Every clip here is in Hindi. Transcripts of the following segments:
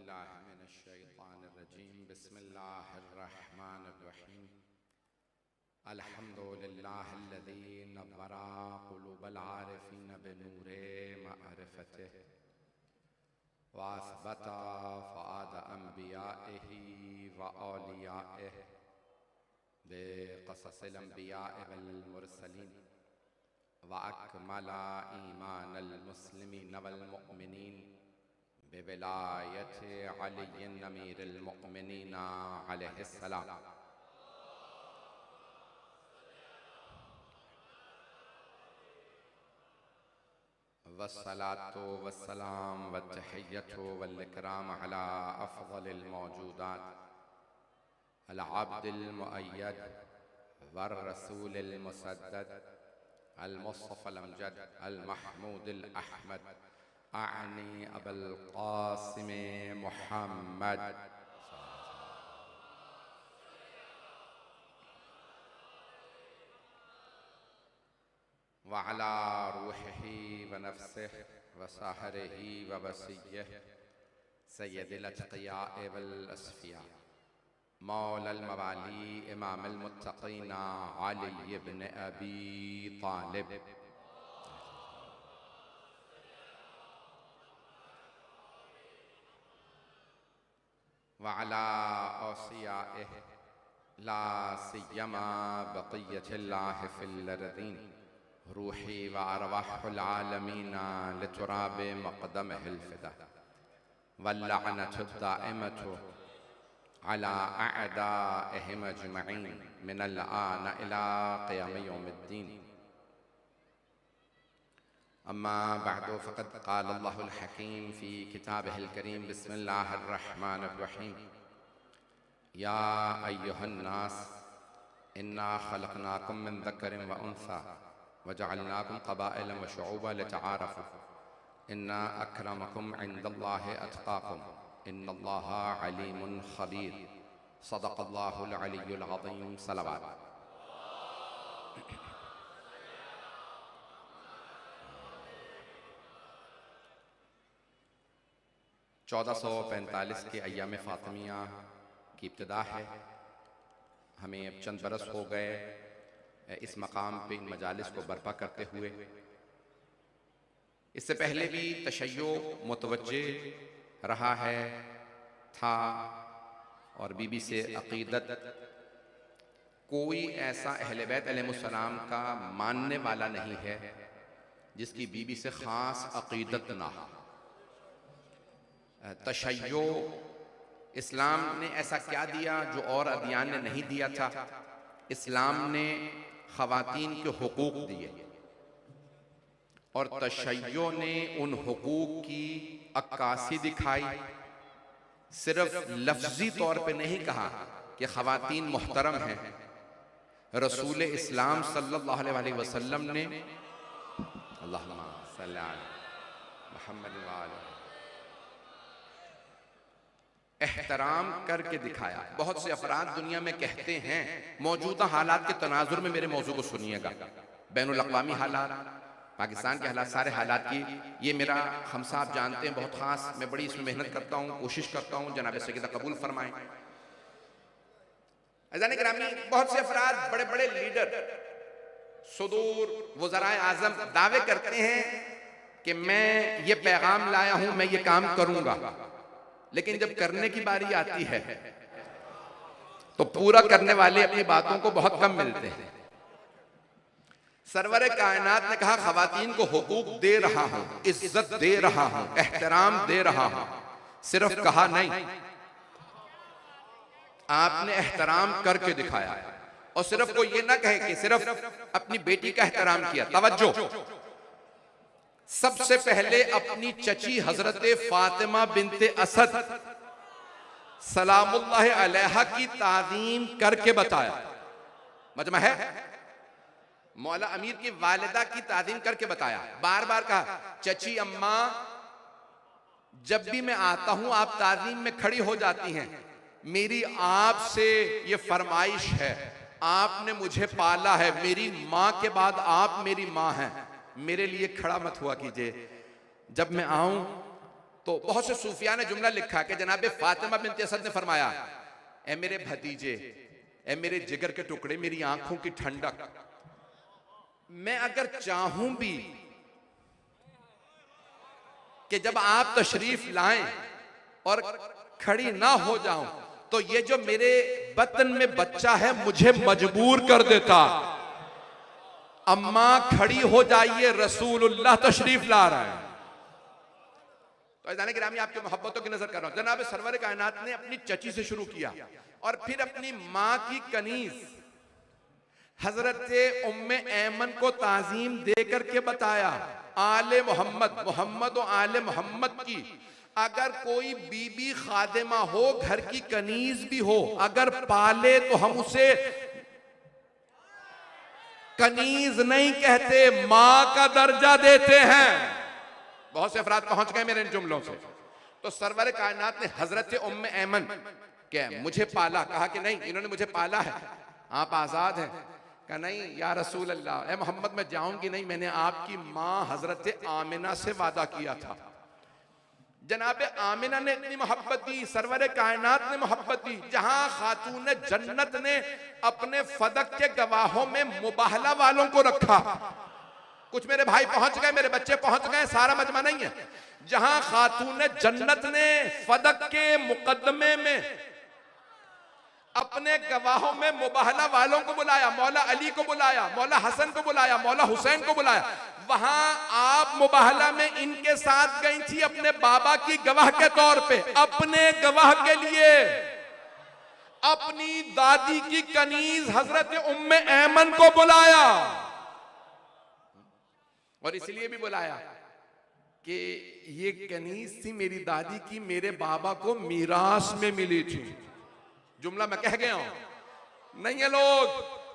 बिल्लाहि मिनश्शैतानिर्रजीम बिस्मिल्लाहिर्रहमानिर्रहीम अल्हम्दुलिल्लाहिल्लज़ी नव्वरा क़ुलूबल आरिफ़ीन बिनूरि मअरिफ़तिहि व असबता फ़ुआद अंबियाइहि व औलियाइहि बिक़ससिल अंबियाइ वल मुरसलीन व अकमला ईमानल मुस्लिमीन वल मुअमिनीन बिविलायति अलीय्यिन अमीरिल मुअमिनीन अलैहिस्सलाम। वस्सलातु वस्सलाम वत्तहिय्यतु वल इकराम अला अफ़ज़लिल मौजूदात अल अब्दिल मुअय्यद वर रसूलिल मुसद्दद अल मुस्तफ़ल अमजद अल महमूदिल अहमद आनी अबुल क़ासिम मुहम्मद व अला रूहिही व नफ्सिही व साहरिही व वसिय्यिही सय्यदिल अत्क़ियाए वल अस्फ़िया मौलल मवाली इमामुल मुत्तक़ीन अली इब्न अबी तालिब व अला औसियाइही ला सिय्यमा बक़िय्यतिल्लाहि फिल अर्ज़ीन रूही व अरवाहुल आलमीन लितुराबि मक़दमिहिल फ़िदा वल लअनतु दाइमतु अला अअदाइहिम अजमईन मिनल आन इला क़ियाम यौमिद्दीन। अम्मा बअदु फ़क़द क़ाल अल्लाहुल हकीम फ़ी किताबिहिल करीम बिस्मिल्लाहिर रहमानिर रहीम या अय्युहन नास इन्ना ख़लक़नाकुम मिन ज़करिन व उन्सा वजअलनाकुम क़बाइल व शुऊबा लितआरफ़ू इन्ना अक्रमकुम इंदल्लाहि अत्क़ाकुम इन्नल्लाहा अलीमुन ख़बीर सदक़ल्लाहुल अलियुल अज़ीम। सलावत। 1445 के अय्याम फ़ातिमिया की इब्तिदा है। हमें अब चंद बरस हो गए इस मकाम पे इन मजालिस को बर्पा करते हुए। इससे पहले भी तशय्यो मुतवज्जे रहा है था और बीबी से अक़ीदत कोई ऐसा अहले बैत अलैहिमुस्सलाम का मानने वाला नहीं है जिसकी बीबी से ख़ास अक़ीदत ना हो। तशय्यो इस्लाम ने ऐसा क्या दिया जो और अदियान ने नहीं दिया था। इस्लाम ने ख़वातीन के हुकूक दिए और तशय्यो ने उन हुकूक की अक्कासी दिखाई। सिर्फ लफ्जी तौर पे नहीं कहा कि ख़वातीन मुहतरम हैं। रसूल इस्लाम सल्लल्लाहु अलैहि वसल्लम ने अल्लाहुम्मा सल्ली अला मुहम्मद व आले एहतराम करके दिखाया। बहुत से अफराद दुनिया में कहते हैं, मौजूदा हालात के तनाजुर में मेरे मौजू को सुनिएगा, बैनुल अक़वामी हालात, पाकिस्तान के हालात, सारे हालात की ये मेरा हम साहब जानते हैं बहुत ख़ास। मैं बड़ी इसमें मेहनत करता हूँ, कोशिश करता हूँ, जनाब सैयदा कबूल फरमाएं। अज़ान गिरामी, बहुत से अफराद बड़े बड़े लीडर सुदूर वज़राए आज़म दावे करते हैं कि मैं ये पैगाम लाया हूँ, मैं ये काम करूँगा, लेकिन जब करने की बारी आती है तो पूरा करने वाले अपनी बातों को बहुत कम मिलते हैं। सरवरे कायनात ने कहा ख़वातीन को हुकूक दे रहा हूं, इज्जत दे रहा हूं, एहतराम दे रहा हूं। सिर्फ कहा नहीं, आपने एहतराम करके दिखाया। और सिर्फ कोई ये ना कहे कि सिर्फ अपनी बेटी का एहतराम किया। तवज्जो, सबसे पहले अपनी चची हजरत फातिमा बिनते असद सलामुल्लाह अलैहा की ताज़ीम करके बताया। मजमा है, मौला अमीर की वालिदा की ताज़ीम करके बताया। बार बार कहा, चची अम्मा जब भी मैं आता हूं आप ताज़ीम में खड़ी हो जाती हैं। मेरी आपसे ये फरमाइश है, आपने मुझे पाला है, मेरी माँ के बाद आप मेरी माँ हैं, मेरे लिए खड़ा मत हुआ कीजिए। जब मैं आऊं तो बहुत से सूफिया ने जुमला लिखा कि जनाब फातिमा बिन्त असद ने फरमाया, ए मेरे भतीजे, ए मेरे जिगर के टुकड़े, मेरी आंखों की ठंडक, मैं अगर चाहूं भी कि जब आप तशरीफ लाएं और खड़ी ना हो जाऊं, तो ये जो मेरे बतन में बच्चा है मुझे मजबूर कर देता। अम्मा खड़ी हो जाइए, रसूलुल्लाह तशरीफ ला रहा है। तो ऐज़ान गिरामी, आपकी मोहब्बतों की नजर कर रहा हूं। जनाब सरवर कायनात ने अपनी चची से शुरू किया और फिर अपनी मां की कनीज हजरत उम्मे ऐमन को ताजीम दे करके बताया, आले मोहम्मद, मोहम्मद और आले मोहम्मद की अगर कोई बीबी खादिमा हो, घर की कनीज भी हो, अगर पाले तो हम उसे कनीज नहीं कहते, मां का दर्जा देते हैं। बहुत से अफराद पहुंच गए मेरे इन जुमलों से। तो सरवर कायनात ने हजरत उम्मे ऐमन क्या मुझे पाला, कहा कि नहीं इन्होंने मुझे पाला है, आप आजाद हैं। कहा नहीं या रसूल अल्लाह, ए मोहम्मद मैं जाऊंगी नहीं, मैंने आपकी मां हजरत आमिना से वादा किया था। जनाब आमिना ने इतनी मोहब्बत दी, सरवर कायनात ने मोहब्बत दी, जहां खातून जन्नत ने अपने फदक के गवाहों में मुबाहला वालों को रखा। कुछ मेरे भाई पहुंच गए, मेरे बच्चे पहुंच गए, सारा मजमा नहीं है। जहां खातून जन्नत ने फदक के मुकदमे में अपने गवाहों में मुबाहला वालों को बुलाया, मौला अली को बुलाया, मौला हसन को बुलाया, मौला हुसैन को बुलाया, वहां आप मुबाहला में इनके साथ गई थी अपने बाबा की गवाह के तौर पे। अपने गवाह के लिए अपनी दादी की कनीज हजरत उम्मे ऐमन को बुलाया, और इसलिए भी बुलाया कि ये कनीज थी मेरी दादी की, मेरे बाबा को मीरास में मिली थी। जुमला मैं कह गया हूं, नहीं है लोग,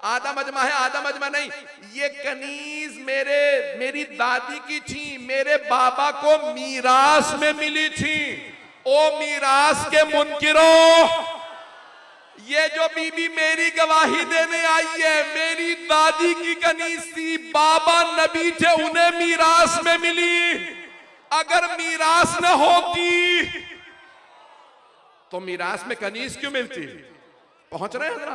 आधा मजमा है, आधा मजमा नहीं। ये कनीज मेरी दादी की थी, मेरे बाबा को मीरास में मिली थी। ओ मीरास के मुनकिरों, ये जो बीबी मेरी गवाही देने आई है, मेरी दादी की कनीज थी, बाबा नबी थे, उन्हें मीरास में मिली। अगर मीरास न होती तो मीरास में कनीज क्यों मिलती? पहुंच रहे हैं जरा।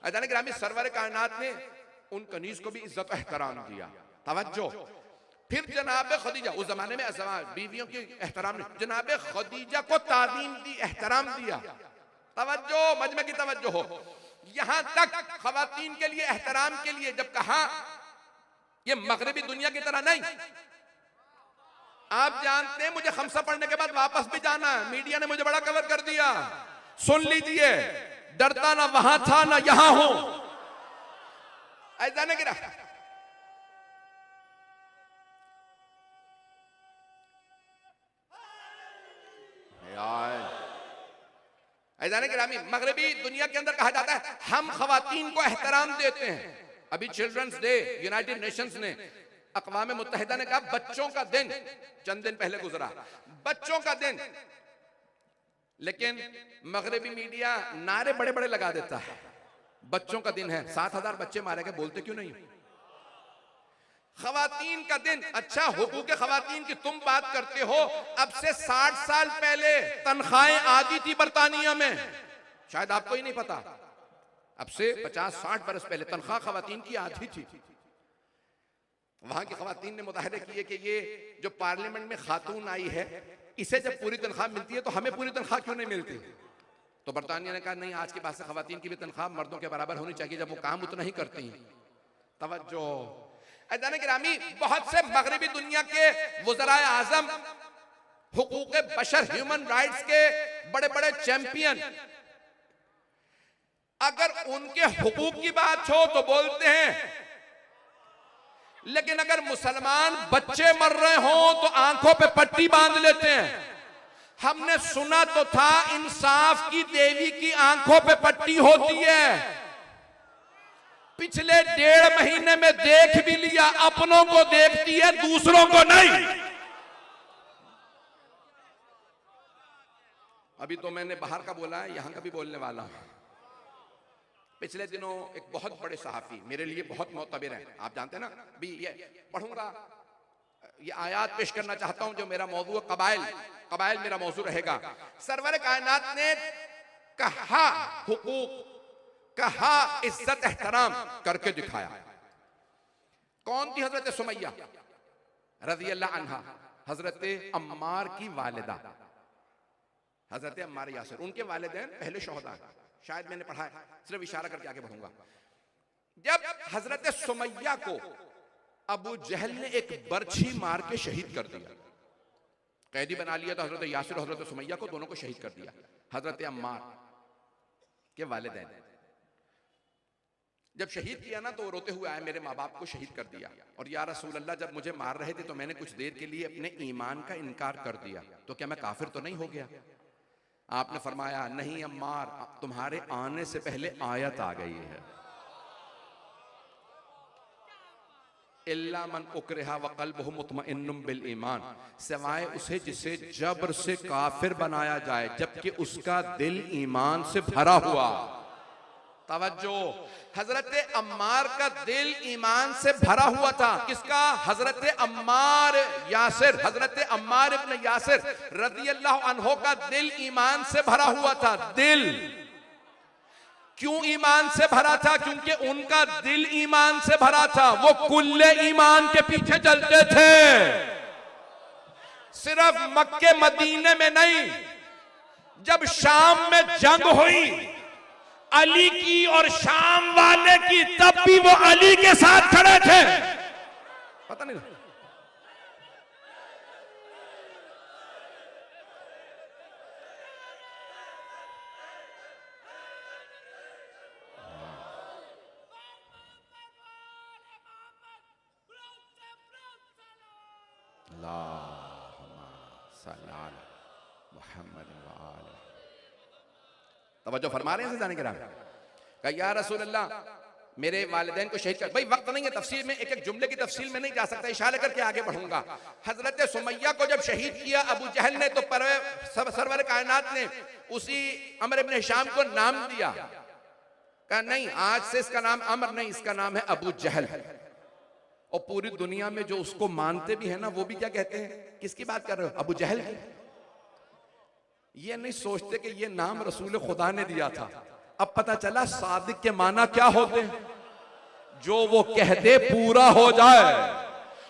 अजान गिरामी, सरवर कायनात ने उन कनीज को भी इज्जत एहतराम दिया। तवज्जो। फिर जनाब खदीजा, उस जमाने में बीवियों की एहतराम नहीं, जनाब खदीजा को ताज़ीम दी, एहतराम दिया। तवज्जो, मजमे की तवज्जो हो। यहां तक खवातीन के लिए एहतराम के लिए जब कहा, ये मगरबी दुनिया की तरह नहीं। आप जानते हैं मुझे खमसा पढ़ने के बाद वापस भी जाना है, मीडिया ने मुझे बड़ा कवर कर दिया। सुन लीजिए, डरता ना वहां था ना यहां हूं। ऐसा नहीं गिरा। ऐसा नहीं गिरामी, मगरबी दुनिया के अंदर कहा जाता है हम खवातीन को एहतराम देते हैं। अभी चिल्ड्रंस डे यूनाइटेड नेशंस ने, अक़वाम मुत्तहिदा ने कहा बच्चों का दिन चंद दिन पहले गुजरा, बच्चों का दिन, लेकिन मगरबी मीडिया नारे बड़े बड़े लगा देता है, बच्चों का दिन है, 7,000 बच्चे मारे गए, बोलते क्यों नहीं? खवातीन का दिन, अच्छा हुकूक खवातीन की तुम बात करते हो, अब से 60 साल पहले तनख्वाहें आती थी बरतानिया में, शायद आपको ही नहीं पता। अब से 50-60 बरस पहले तनख्वाह खवातीन की आधी थी। वहां की खवातीन ने मुजाहरे किए कि ये जो पार्लियामेंट में खातून आई है, इसे जब पूरी तनख्वाह मिलती है तो हमें पूरी तनख्वाह क्यों नहीं मिलती? तो बरतानिया ने कहा नहीं, आज के बाद से खवातीन की भी तनख्वाह मर्दों के बराबर होनी चाहिए जब वो काम उतना ही करती हैं। तवज्जो। ऐज़ान गिरामी, बहुत से मगरबी दुनिया के वज़राए आज़म, हुकूक बशर, ह्यूमन राइट्स के बड़े बड़े चैंपियन, अगर उनके हुकूक की बात हो तो बोलते हैं, लेकिन अगर मुसलमान बच्चे मर रहे हों तो आंखों पे पट्टी बांध लेते हैं। हमने सुना तो था इंसाफ की देवी की आंखों पे पट्टी होती है, पिछले 1.5 महीने में देख भी लिया, अपनों को देखती है, दूसरों को नहीं। अभी तो मैंने बाहर का बोला है, यहां का भी बोलने वाला हूं। पिछले दिनों एक बहुत बड़े सहाफी, मेरे लिए बहुत मोतबर हैं, आप जानते हैं ना, भी ये पढ़ूंगा ये आयात पेश करना चाहता हूं जो मेरा मौजू है, कबाइल। कबाइल मेरा मौजू रहेगा। सरवर कायनात ने कहा हुकूक, कहा इज्जत एहतराम करके दिखाया। कौन थी? हजरत सुमैया रज़ी अल्लाह अन्हा, हजरत अम्मार की वालिदा, हजरत अम्मार यासिर। उनके वालिदैन पहले शोहदा, शायद मैंने पढ़ा है, सिर्फ इशारा करके आगे बढ़ूंगा। जब हजरत सुमैया को अबू जहल ने एक बर्छी मार के शहीद कर दिया, कैदी बना लिया, तो हजरत यासिर और हजरत सुमैया को दोनों को शहीद कर दिया। हजरत अम्मार के वालिदैन जब शहीद किया ना, तो वो रोते हुए आए, मेरे माँ बाप को शहीद कर दिया। और या रसूल अल्लाह, जब मुझे मार रहे थे तो मैंने कुछ देर के लिए अपने ईमान का इनकार कर दिया, तो क्या मैं काफिर तो नहीं हो गया? आपने फरमाया, नहीं अम्मार, तुम्हारे आने से पहले आयत आ गई है, इल्ला मन उकरिहा व क़ल्बुहु मुतमइन्नुम बिल ईमान, सिवाय उसे जिसे जबर से काफिर बनाया जाए जबकि उसका दिल ईमान से भरा हुआ। तवज्जो, हजरत अम्मार का दिल ईमान से भरा हुआ था। किसका? हजरत अम्मार यासिर, हजरत अम्मार इब्न यासिर रज़ी अल्लाह अन्हो का दिल ईमान से भरा हुआ था। दिल क्यों ईमान से भरा था? क्योंकि उनका दिल ईमान से भरा था। वो कुल्ले ईमान के पीछे चलते थे, सिर्फ मक्के मदीने में नहीं। जब शाम में जंग हुई अली की और शाम वाले की, तब भी वो अली के साथ खड़े थे। पता नहीं तवज्जो फरमा रहे हैं जाने के राम। कहा या रसूल अल्लाह, मेरे वालिदैन को शहीद कर। भाई वक्त नहीं है तफसील में, एक एक जुमले की तफसील में नहीं जा सकता, इशारे करके आगे बढ़ूंगा। हजरत सुमैया को जब शहीद किया अबू जहल ने, तो सरवर कायनात ने उसी अमर इब्न हिशाम को नाम दिया। कहा नहीं, आज से इसका नाम अमर नहीं, इसका नाम है अबू जहल। और पूरी दुनिया में जो उसको मानते भी है ना, वो भी क्या कहते हैं? किसकी बात कर रहे हो? अबू जहल की। ये नहीं सोचते कि ये नाम रसूल खुदा ने दिया था। अब पता चला सादिक के माना क्या होते हैं, जो वो कह दे पूरा हो जाए।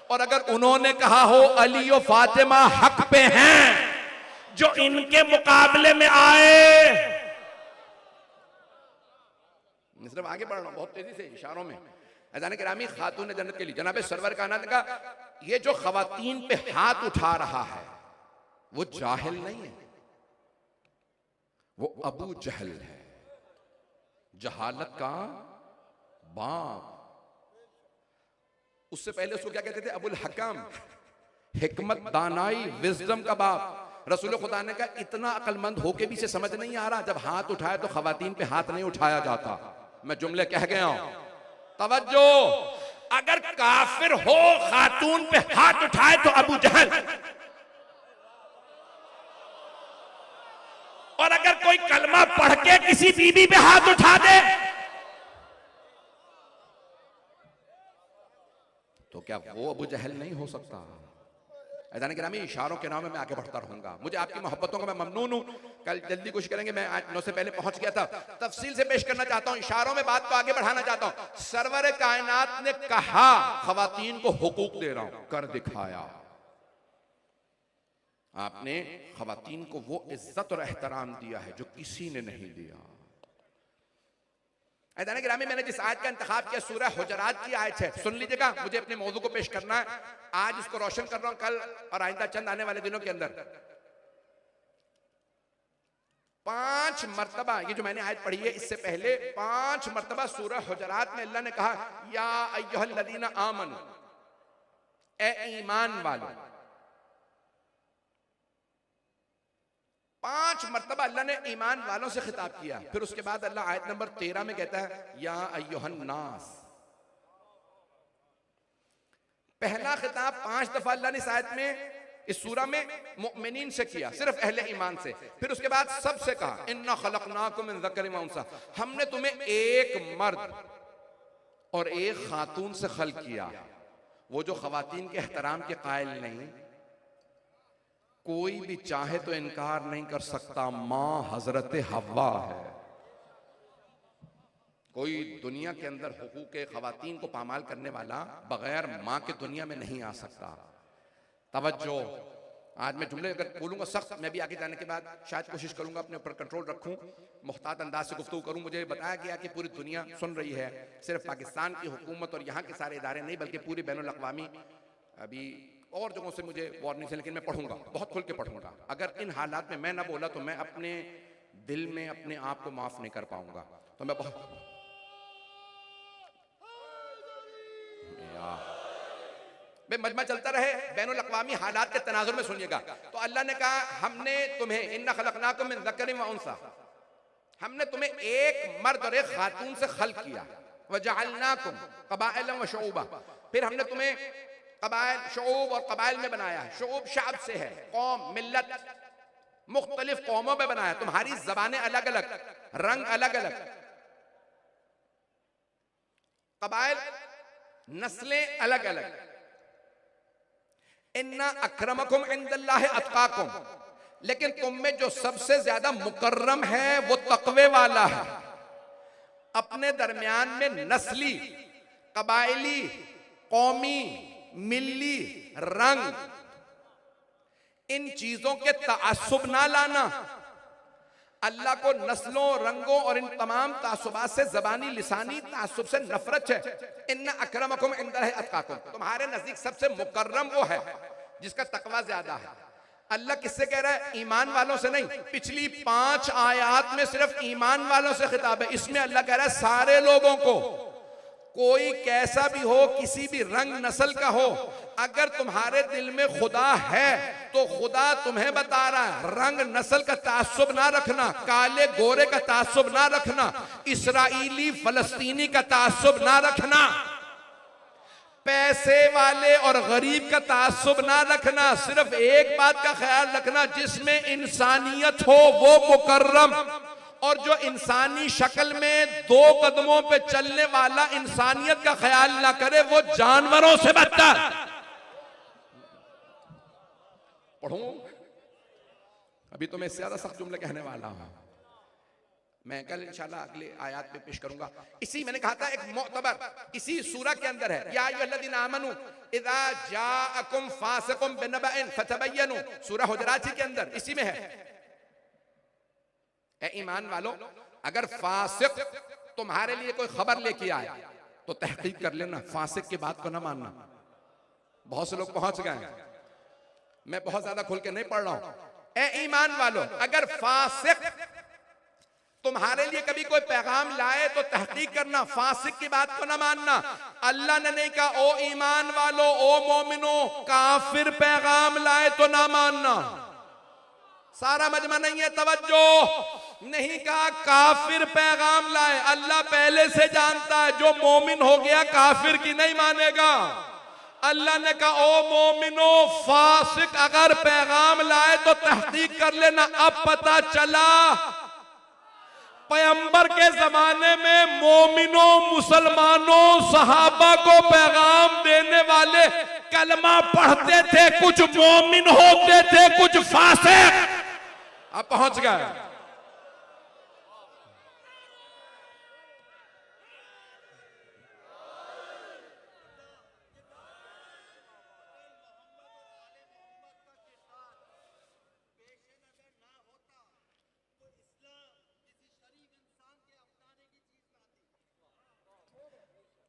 और अगर उन्होंने कहा हो अली और फातिमा हक पे हैं, जो इनके मुकाबले में आए। सिर्फ आगे बढ़ रहा हूं बहुत तेजी से इशारों में। अज़ान गिरामी, खातून जन्नत के लिए जनाब सरवर कायनात का ये जो खवातीन पे हाथ उठा रहा है, वो जाहिल नहीं है, वो अबू जहल है, जहालत का बाप। उससे पहले उसको क्या कहते थे? अबुल हकम, हिकमत, दानाई, विजडम का बाप। रसूल खुदा ने कहा इतना अक्लमंद होके भी से समझ नहीं आ रहा, जब हाथ उठाए तो खवातीन पे हाथ नहीं उठाया जाता। मैं जुमले कह गया हूं, तवज्जो। अगर काफिर हो खातून पे हाथ उठाए तो अबू जहल, और अगर कोई कलमा पढ़ के किसी बीबी पे हाथ उठा दे तो क्या वो अबू जहल नहीं हो सकता? ऐदान गिरामी, इशारों के नाम में मैं आगे बढ़ता रहूंगा। मुझे आपकी मोहब्बतों का मैं ममनून हूं। कल जल्दी कोशिश करेंगे, मैं आज 9 से पहले पहुंच गया था। तफसील से पेश करना चाहता हूं, इशारों में बात को आगे बढ़ाना चाहता हूं। सरवर कायनात ने कहा खवातीन को हुकूक दे रहा हूं, कर दिखाया। आपने खवातीन को वो इज्जत और एहतराम दिया है जो किसी ने नहीं दिया। ऐदान गिरामी, मैंने जिस आयत का इंतखाब किया सूरह हुजरात की आयत है, सुन लीजिएगा। मुझे अपने मौजू को पेश करना है, आज इसको रोशन कर रहा हूं, कल और आइंदा चंद आने वाले दिनों के अंदर 5 मरतबा, ये जो मैंने आयत पढ़ी है इससे पहले 5 मरतबा सूरह हुजरात में अल्लाह ने कहा या अय्युहल्लज़ीना आमनू, ए ईमान वालों। 5 मरतबा अल्लाह ने ईमान वालों से खिताब किया। फिर उसके बाद अल्लाह आयत नंबर 13 में कहता है या अय्युहन नास। पहला खिताब 5 दफा अल्लाह ने इस आयत में, इस सूरा में मुमिनीन से किया, सिर्फ अहले ईमान से। फिर उसके बाद सबसे कहा इन्ना खलकनाकुम मिन ज़करिन व उन्सा, हमने तुम्हें एक मर्द और एक खातून से खल्क किया। वो जो खवातीन के एहतराम के कायल नहीं, कोई भी चाहे तो इनकार नहीं कर सकता, मां हजरत हव्वा है। कोई दुनिया के अंदर हुकूक खवातीन को पामाल करने वाला बगैर मां के दुनिया में नहीं आ सकता। तवज्जो, आज मैं जुमले अगर बोलूंगा सख्त, मैं भी आगे जाने के बाद शायद कोशिश करूंगा अपने ऊपर कंट्रोल रखूं, मुख्तात अंदाज से गुफ्तगू करूं। मुझे बताया गया कि पूरी दुनिया सुन रही है, सिर्फ पाकिस्तान की हुकूमत और यहाँ के सारे इदारे नहीं बल्कि पूरी बैनुल अक़वामी, अभी और जगहों से मुझे वार्निंग है, लेकिन मैं पढ़ूंगा, बहुत खुल के पढ़ूंगा। अगर इन हालात में मैं ना बोला तो मैं अपने दिल में अपने आप को माफ नहीं कर पाऊंगा। तो मैं बहुत मजमा चलता रहे, बैनुल अक़वामी हालात के तनाजुर में सुनिएगा। तो अल्लाह ने कहा हमने तुम्हें इन्ना खलक़नाकुम मिन ज़करिन व उन्सा, हमने तुम्हें एक मर्द और एक खातून से खल्क़ किया। व जअलनाकुम क़बाइला व शुऊबा, फिर हमने तुम्हें क़बाइल, शुऊब और क़बाइल में बनाया। शुऊब शाब से है, कौम, मिल्लत, मुख्तलिफ कौमों में बनाया। तुम्हारी ज़बानें अलग अलग, रंग अलग अलग। क़बाइल, नस्लें अलग अलग। इन्ना अक्रमकुम इंदल्लाहि अत्काकुम, लेकिन तुम में जो सबसे ज्यादा मुकर्रम है वो तक़वे वाला है। अपने दरमियान में नस्ली, कबायली, कौमी, मिल्ली, रंग, इन चीजों के तअस्सुब ना लाना। अल्लाह को नस्लों, रंगों और इन तमाम तासुबात से, ज़बानी लिसानी तासुब से नफरत है। इन्ना अक्रमकुम इंदल्लाहि अत्काकुम, तुम्हारे नजदीक सबसे मुकर्रम वो है जिसका तकवा ज्यादा है। अल्लाह किससे कह रहा है? ईमान वालों से नहीं। पिछली 5 आयात में सिर्फ ईमान वालों से खिताब है, इसमें अल्लाह कह रहा है सारे लोगों को, कोई कैसा भी हो, किसी भी रंग नस्ल का हो, अगर तुम्हारे दिल में खुदा है तो खुदा तुम्हें बता रहा है रंग नस्ल का तासुब ना रखना, काले गोरे का तासुब ना रखना, इसराइली फलस्तीनी का तासुब ना रखना, पैसे वाले और गरीब का तासुब ना रखना। सिर्फ एक बात का ख्याल रखना, जिसमें इंसानियत हो वो मुकर्रम, और जो इंसानी शक्ल में 2 कदमों पे चलने वाला इंसानियत का ख्याल ना करे वो जानवरों से बदतर। पढ़ूं, अभी तो मैं इससे ज्यादा सख्त जुमले कहने वाला हूं, मैं कल इंशाल्लाह अगले आयत में पेश करूंगा। इसी मैंने कहा था एक मोतबर इसी सूरह के अंदर है, या अय्युहल्लज़ीना आमनू इज़ा जाअकुम फासिकुम बिनबइन फतबय्यनु, सूरह हुजरात के अंदर इसी में है। ए ईमान वालों, अगर फासिक तुम्हारे लिए कोई खबर लेके आए तो तहकीक कर लेना, फासिक की बात को ना मानना। बहुत से लोग पहुंच गए, मैं बहुत ज्यादा खुल के नहीं पढ़ रहा हूं। ए ईमान वालों, अगर फासिक तुम्हारे लिए कभी कोई पैगाम लाए तो तहकीक करना, फासिक की बात को ना मानना। अल्लाह ने नहीं कहा ओ ईमान वालों, ओ मोमिनो, काफिर पैगाम लाए तो ना मानना। सारा मजमा नहीं है, तवज्जो, नहीं कहा काफिर पैगाम लाए। अल्लाह पहले से जानता है जो मोमिन हो गया काफिर की नहीं मानेगा। अल्लाह ने कहा ओ मोमिनो, फासिक अगर पैगाम लाए तो तहकीक कर लेना। अब पता चला पैगंबर के जमाने में मोमिनों, मुसलमानों, सहाबा को पैगाम देने वाले कलमा पढ़ते थे, कुछ मोमिन होते थे, कुछ फासिक। अब पहुंच गए।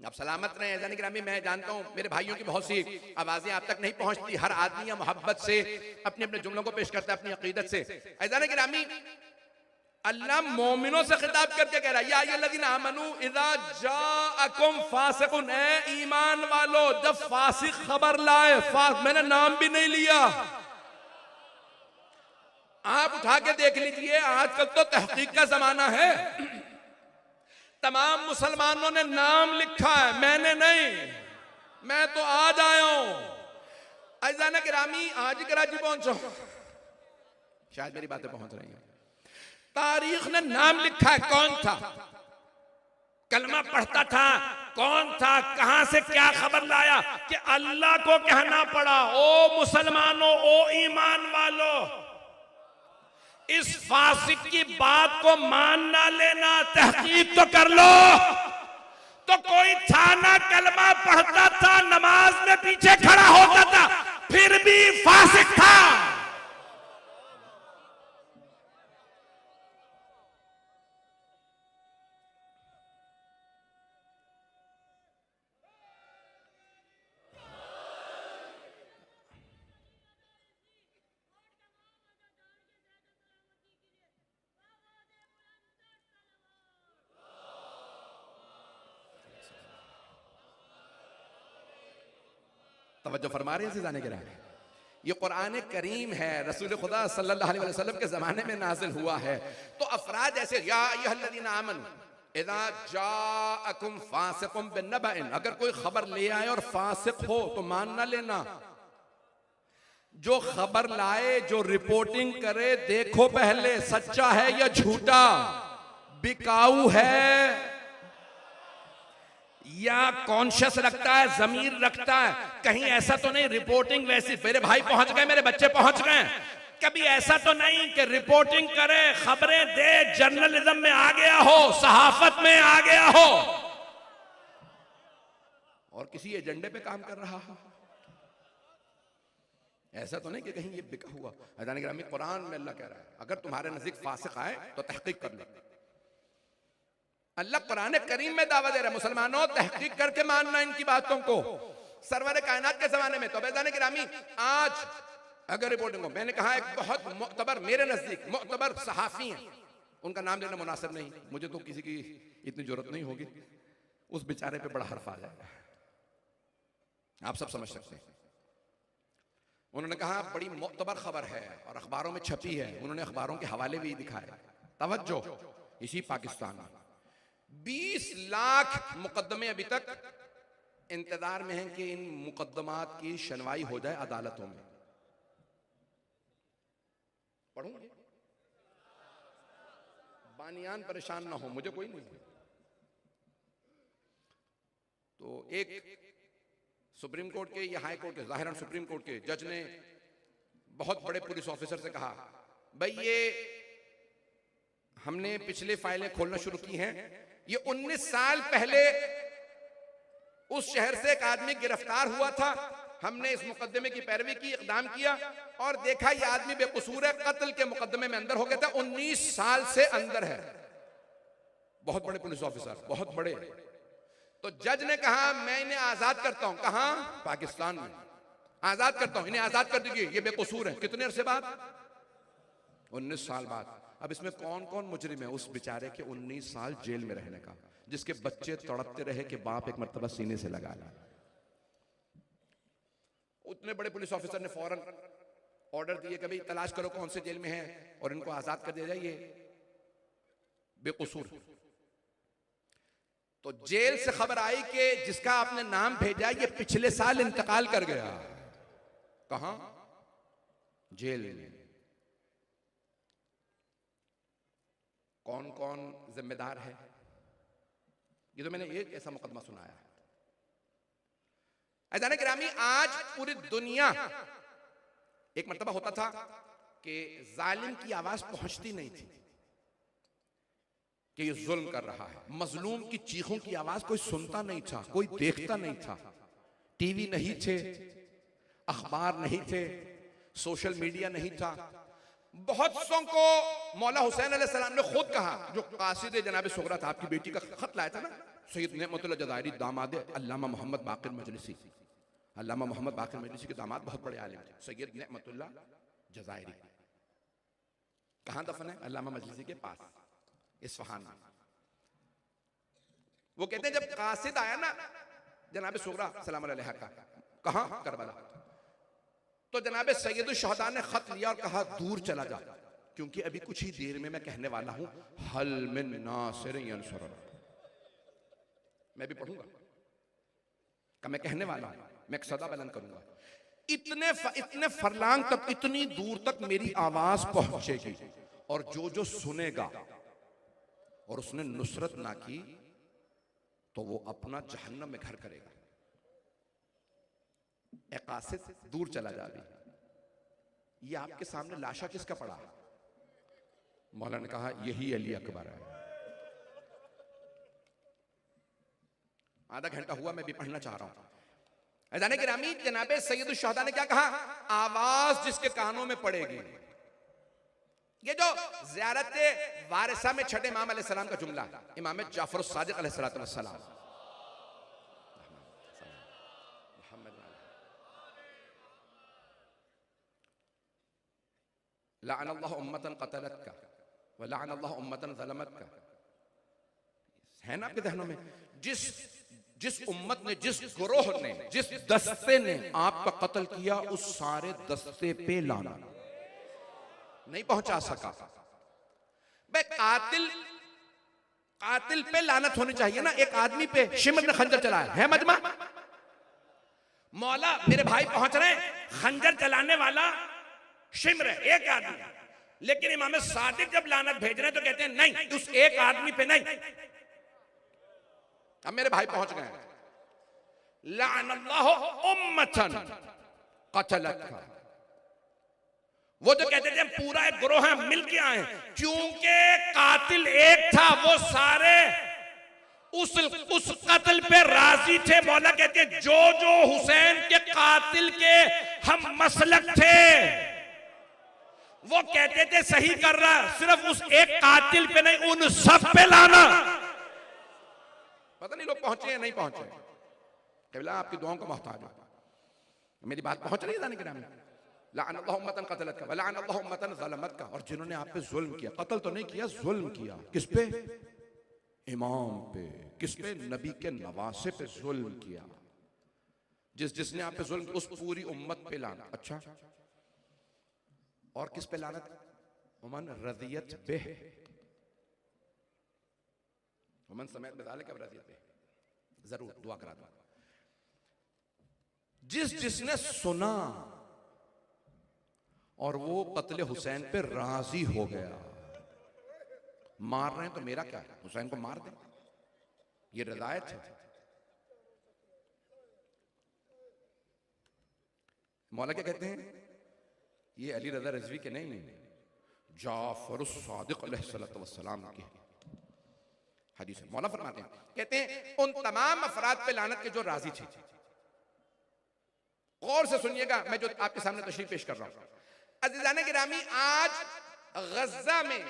अब सलामत रहे ऐज़ान गिरामी। मैं जानता हूं मेरे भाइयों की बहुत सी आवाजें आप तक नहीं पहुंचती। हर आदमी या मोहब्बत से अपने अपने जुमलों को पेश करता है, अपनी अकीदत से। ऐज़ान गिरामी, अल्लाह मोमिनों से खिताब करके कह रहा है या अय्युहल्लज़ीना आमनू इज़ा जाअकुम फासिकुन, ए ईमान वालों, जब फासिक खबर लाए, मैंने नाम भी नहीं लिया, आप उठा के देख लीजिए, आजकल तो तहकीक का जमाना है। तमाम मुसलमानों ने नाम लिखा है, मैंने नहीं, मैं तो आज आया हूं। ऐज़ान गिरामी, आज ही कराची पहुंचो, शायद मेरी बातें पहुंच रही हैं। तारीख ने नाम लिखा है, कौन था, कलमा पढ़ता था, कौन था, कहां से क्या खबर लाया कि अल्लाह को कहना पड़ा, ओ मुसलमानों, ओ ईमान वालों, इस फासिक की बात को मान ना लेना, तहकीक तो कर लो। तो कोई था ना, कलमा पढ़ता था, नमाज में पीछे खड़ा होता था, फिर भी फासिक था। तवज्जो फरमा रहे हैं जाने के रहे, ये कुरान करीम है, रसूल खुदा सल्लल्लाहु अलैहि वसल्लम के जमाने में नाजिल हुआ है। तो अफराद ऐसे, या अय्युहल्लज़ीना आमनू इज़ा जाअकुम फासिकुम बिन्नबइन, अगर कोई खबर ले आए और फासिक हो तो मान ना लेना। जो खबर लाए, जो रिपोर्टिंग करे, देखो पहले सच्चा है या झूठा, बिकाऊ है या कॉन्शियस रखता है, जमीर रखता है। कहीं ऐसा तो नहीं रिपोर्टिंग वैसी, मेरे भाई पहुंच गए, मेरे बच्चे पहुंच गए, कभी ऐसा तो नहीं कि रिपोर्टिंग करे, खबरें दे, जर्नलिज्म में आ गया हो, सहाफत में आ गया हो और किसी एजेंडे पे काम कर रहा हो। ऐसा तो नहीं कि कहीं ये बिका हुआ। अज़ान गिरामी, कुरान में अल्लाह कह रहा है, अगर तुम्हारे नजदीक फासिक आए तो तहकीक कर लो। अल्लाह कुरान करीम में दावा दे रहा है, मुसलमानों तहकीक करके मानना इनकी बातों को। सरवर कायनात के जमाने में तो अज़ान गिरामी, आज अगर रिपोर्टिंग हो, मैंने कहा एक बहुत मुअतबर, मेरे नजदीक मुअतबर सहाफी हैं, उनका नाम लेना मुनासिब नहीं, मुझे तो किसी की इतनी जरूरत नहीं होगी, उस बेचारे पे बड़ा हर्फ आ जाएगा, आप सब समझ सकते हैं। उन्होंने कहा बड़ी मुअतबर खबर है और अखबारों में छपी है, उन्होंने अखबारों के हवाले भी दिखाए। तवज्जो, इसी पाकिस्तान में 20 लाख मुकदमे अभी तक इंतजार में हैं कि इन मुकदमात की सुनवाई हो जाए अदालतों में। पढ़ूं, बानियान परेशान ना हो, मुझे कोई नहीं। तो एक सुप्रीम कोर्ट के या हाई कोर्ट के, जाहिरन सुप्रीम कोर्ट के जज ने बहुत बड़े पुलिस ऑफिसर से कहा, भाई ये हमने पिछले फाइलें खोलना शुरू की हैं, ये 19 साल पहले उस शहर से एक आदमी गिरफ्तार हुआ था, हमने इस मुकदमे की पैरवी की, इकदाम किया और देखा ये आदमी बेकसूर है, कत्ल के मुकदमे में अंदर हो गया था, 19 साल से अंदर है। बहुत बड़े पुलिस ऑफिसर, बहुत बड़े। तो जज ने कहा मैं इन्हें आजाद करता हूं। कहां? पाकिस्तान में आजाद करता हूं, इन्हें आजाद कर दीजिए, ये बेकसूर है। कितने अरसे बाद? 19 साल बाद। अब इसमें कौन कौन मुजरिम है उस बेचारे के 19 साल जेल में रहने का, जिसके बच्चे तड़पते रहे कि बाप एक मर्तबा सीने से लगा ला। उतने बड़े पुलिस ऑफिसर ने फौरन ऑर्डर दिए कि भाई तलाश करो कौन से जेल में है और इनको आजाद कर दिया जाए, ये बेकसूर। तो जेल से खबर आई कि जिसका आपने नाम भेजा ये पिछले साल इंतकाल कर गया। कहां? जेल में। कौन कौन जिम्मेदार है? ये तो मैंने एक ऐसा मुकदमा सुनाया है। अज़ान गिरामी, आज पूरी दुनिया, एक मर्तबा होता था कि जालिम की आवाज पहुंचती नहीं थी कि ये जुल्म कर रहा है, मजलूम की चीखों की आवाज कोई सुनता नहीं था, कोई देखता नहीं था। टीवी नहीं थे, अखबार नहीं थे, सोशल मीडिया नहीं था। बहुत सौ को मौला हुसैन अलैहिस्सलाम ने खुद कहा, जो कासिद जनाब सुगरा था, आपकी बेटी का खत लाया था ना, सैयद नेमतुल्लाह जज़ायरी, दामाद अल्लामा मोहम्मद बाकिर मजलिसी। अल्लामा मोहम्मद बाकिर मजलिसी के दामाद बहुत बड़े आलिम थे, सैयद नेमतुल्लाह जज़ायरी। कहां दफन है? अल्लामा मजलिसी के पास, इस्फहान में। वो कहते हैं जब कासिद आया ना जनाब सुगरा सलाम अलैहा का, कहां? करबला। तो जनाब सैयदुल शहदा ने खत लिया और कहा दूर चला जा, क्योंकि अभी कुछ ही देर में मैं कहने वाला हूं हल मिन नासिर यंसुर। मैं भी पढ़ूंगा कि मैं कहने वाला हूं, मैं एक सदा बुलंद करूंगा। इतने फरलांग तक, इतनी दूर तक मेरी आवाज पहुंचेगी और जो जो सुनेगा और उसने नुसरत ना की तो वो अपना जहन्नम में घर करेगा। ए कासिद दूर चला जा भी, ये आपके सामने लाशा किसका पड़ा? मौला ने कहा यही अली अकबर है। आधा घंटा हुआ, मैं भी पढ़ना चाह रहा हूं। अज़ान गिरामी, जनाबे सैयदुल शुहदा ने क्या कहा? आवाज जिसके कानों में पड़ेगी। ये जो ज़ियारत वारिसा में छठे इमाम अलैहिस्सलाम का जुमला, इमाम जाफर सादिक अलैहिस्सलाम, लअनल्लाहु उम्मतन क़तलतका व लअनल्लाहु उम्मतन ज़लमतका, है ना आपके ज़हनों में? जिस उम्मत ने, जिस गुरोह ने, जिस दस्ते ने आपका कत्ल किया, उस सारे दस्ते पे लाना नहीं पहुंचा सका। बे कातिल पे लानत होनी चाहिए ना। एक आदमी पे शिमर ने खंजर चलाया है मजमा, मौला मेरे भाई पहुंच रहे हैं, खंजर चलाने वाला शिमर है, एक आदमी। लेकिन इमाम सादिक जब लानत भेज रहे हैं तो कहते हैं नहीं, उस एक आदमी पे नहीं। अब मेरे भाई पहुंच गए, लानल्लाहु उम्मतन क़तलतका, वो जो कहते थे पूरा एक ग्रोह है, मिल के आए, क्योंकि कातिल एक था, वो सारे उस कत्ल पे राजी थे। मौला कहते हैं जो हुसैन के कातिल के हम मसलक थे, वो कहते थे सही कर रहा, सिर्फ उस एक कातिल पे नहीं, उन सब पे लाना। पता नहीं लोग पहुंचे या नहीं पहुंचे। केवला आपकी दुआओं का मोहताज हूं। मेरी बात पहुंच रही है ज़ानिक ग्रामी? लअनल्लाहु उम्मतन क़तलतका व लअनल्लाहु उम्मतन ज़लमतका, और जिन्होंने आप पे जुल्म किया, कत्ल तो नहीं किया, जुल्म किया। किस पे? इमाम पे। किस पे? नबी के नवासे पे जुल्म किया। जिसने आप पे जुल्म, उस पूरी उम्मत पे लाना। अच्छा, और किस पे लानत? उमन रज़ियत बिह, उमन समेत बिज़ालिक रज़ियत बिह। जरूर दुआ करा दो। जिसने सुना और वो कत्ले हुसैन पे राजी हो गया। मार रहे हैं तो मेरा क्या है, हुसैन को मार दे, ये रज़ायत है। मौला क्या कहते हैं? ये अली रज़ा रिज़वी के नहीं, जाफर सादिक अलैहिस्सलाम के हदीस है। मौला फरमाते हैं, कहते हैं उन तमाम अफराद पे लानत के जो राजी थे। गौर से सुनिएगा, मैं जो आपके सामने तशरीह पेश कर रहा हूं। अज़ीज़ान गिरामी, आज गज़ा में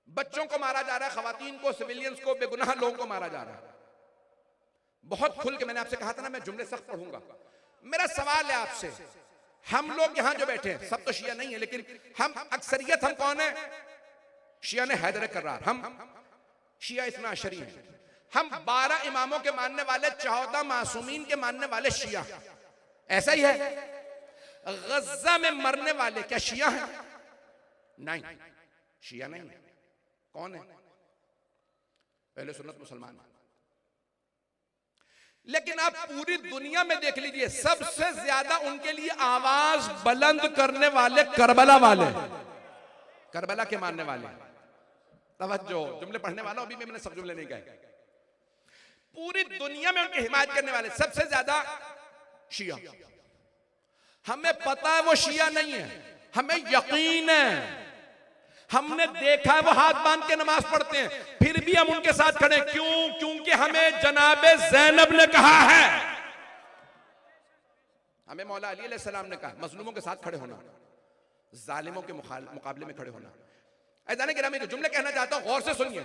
बच्चों को मारा जा रहा है, खवातीन को, सिविलियंस को, बेगुनाह लोगों को मारा जा रहा है। बहुत खुल के मैंने आपसे कहा था ना, मैं जुमले सख्त पढ़ूंगा। मेरा सवाल है आपसे, हम लोग यहां जो बैठे हैं, सब तो शिया नहीं है, लेकिन हम अक्सरियत, हम कौन है? शिया ने हैदर कर्रार, हम शिया इस्ना अशरी हैं। हम 12 इमामों के मानने वाले, 14 मासूमीन के मानने वाले शिया, ऐसा ही है। गज़ा में मरने वाले क्या शिया हैं? नहीं, शिया नहीं है। कौन है? पहले सुन्नत मुसलमान। लेकिन आप पूरी दुनिया में देख लीजिए, सबसे ज्यादा उनके लिए आवाज बुलंद करने वाले करबला वाले, करबला के मानने वाले। तवज्जो, जुमले पढ़ने वाला, अभी मैंने सब जुमले नहीं कहे। पूरी दुनिया में उनकी हिमायत करने वाले सबसे ज्यादा शिया। हमें पता है वो शिया नहीं है, हमें यकीन है, हमने देखा है वो हाथ बांध के नमाज पढ़ते हैं, फिर भी हम उनके साथ खड़े। क्यों? क्योंकि हमें जनाबे ज़ैनब ने कहा है, हमें मौला अली अलैहिस्सलाम ने कहा मजलूमों के साथ खड़े होना, जालिमों के मुकाबले में खड़े होना। ऐज़ान गिरामी, जो जुमले कहना चाहता हूं गौर से सुनिए।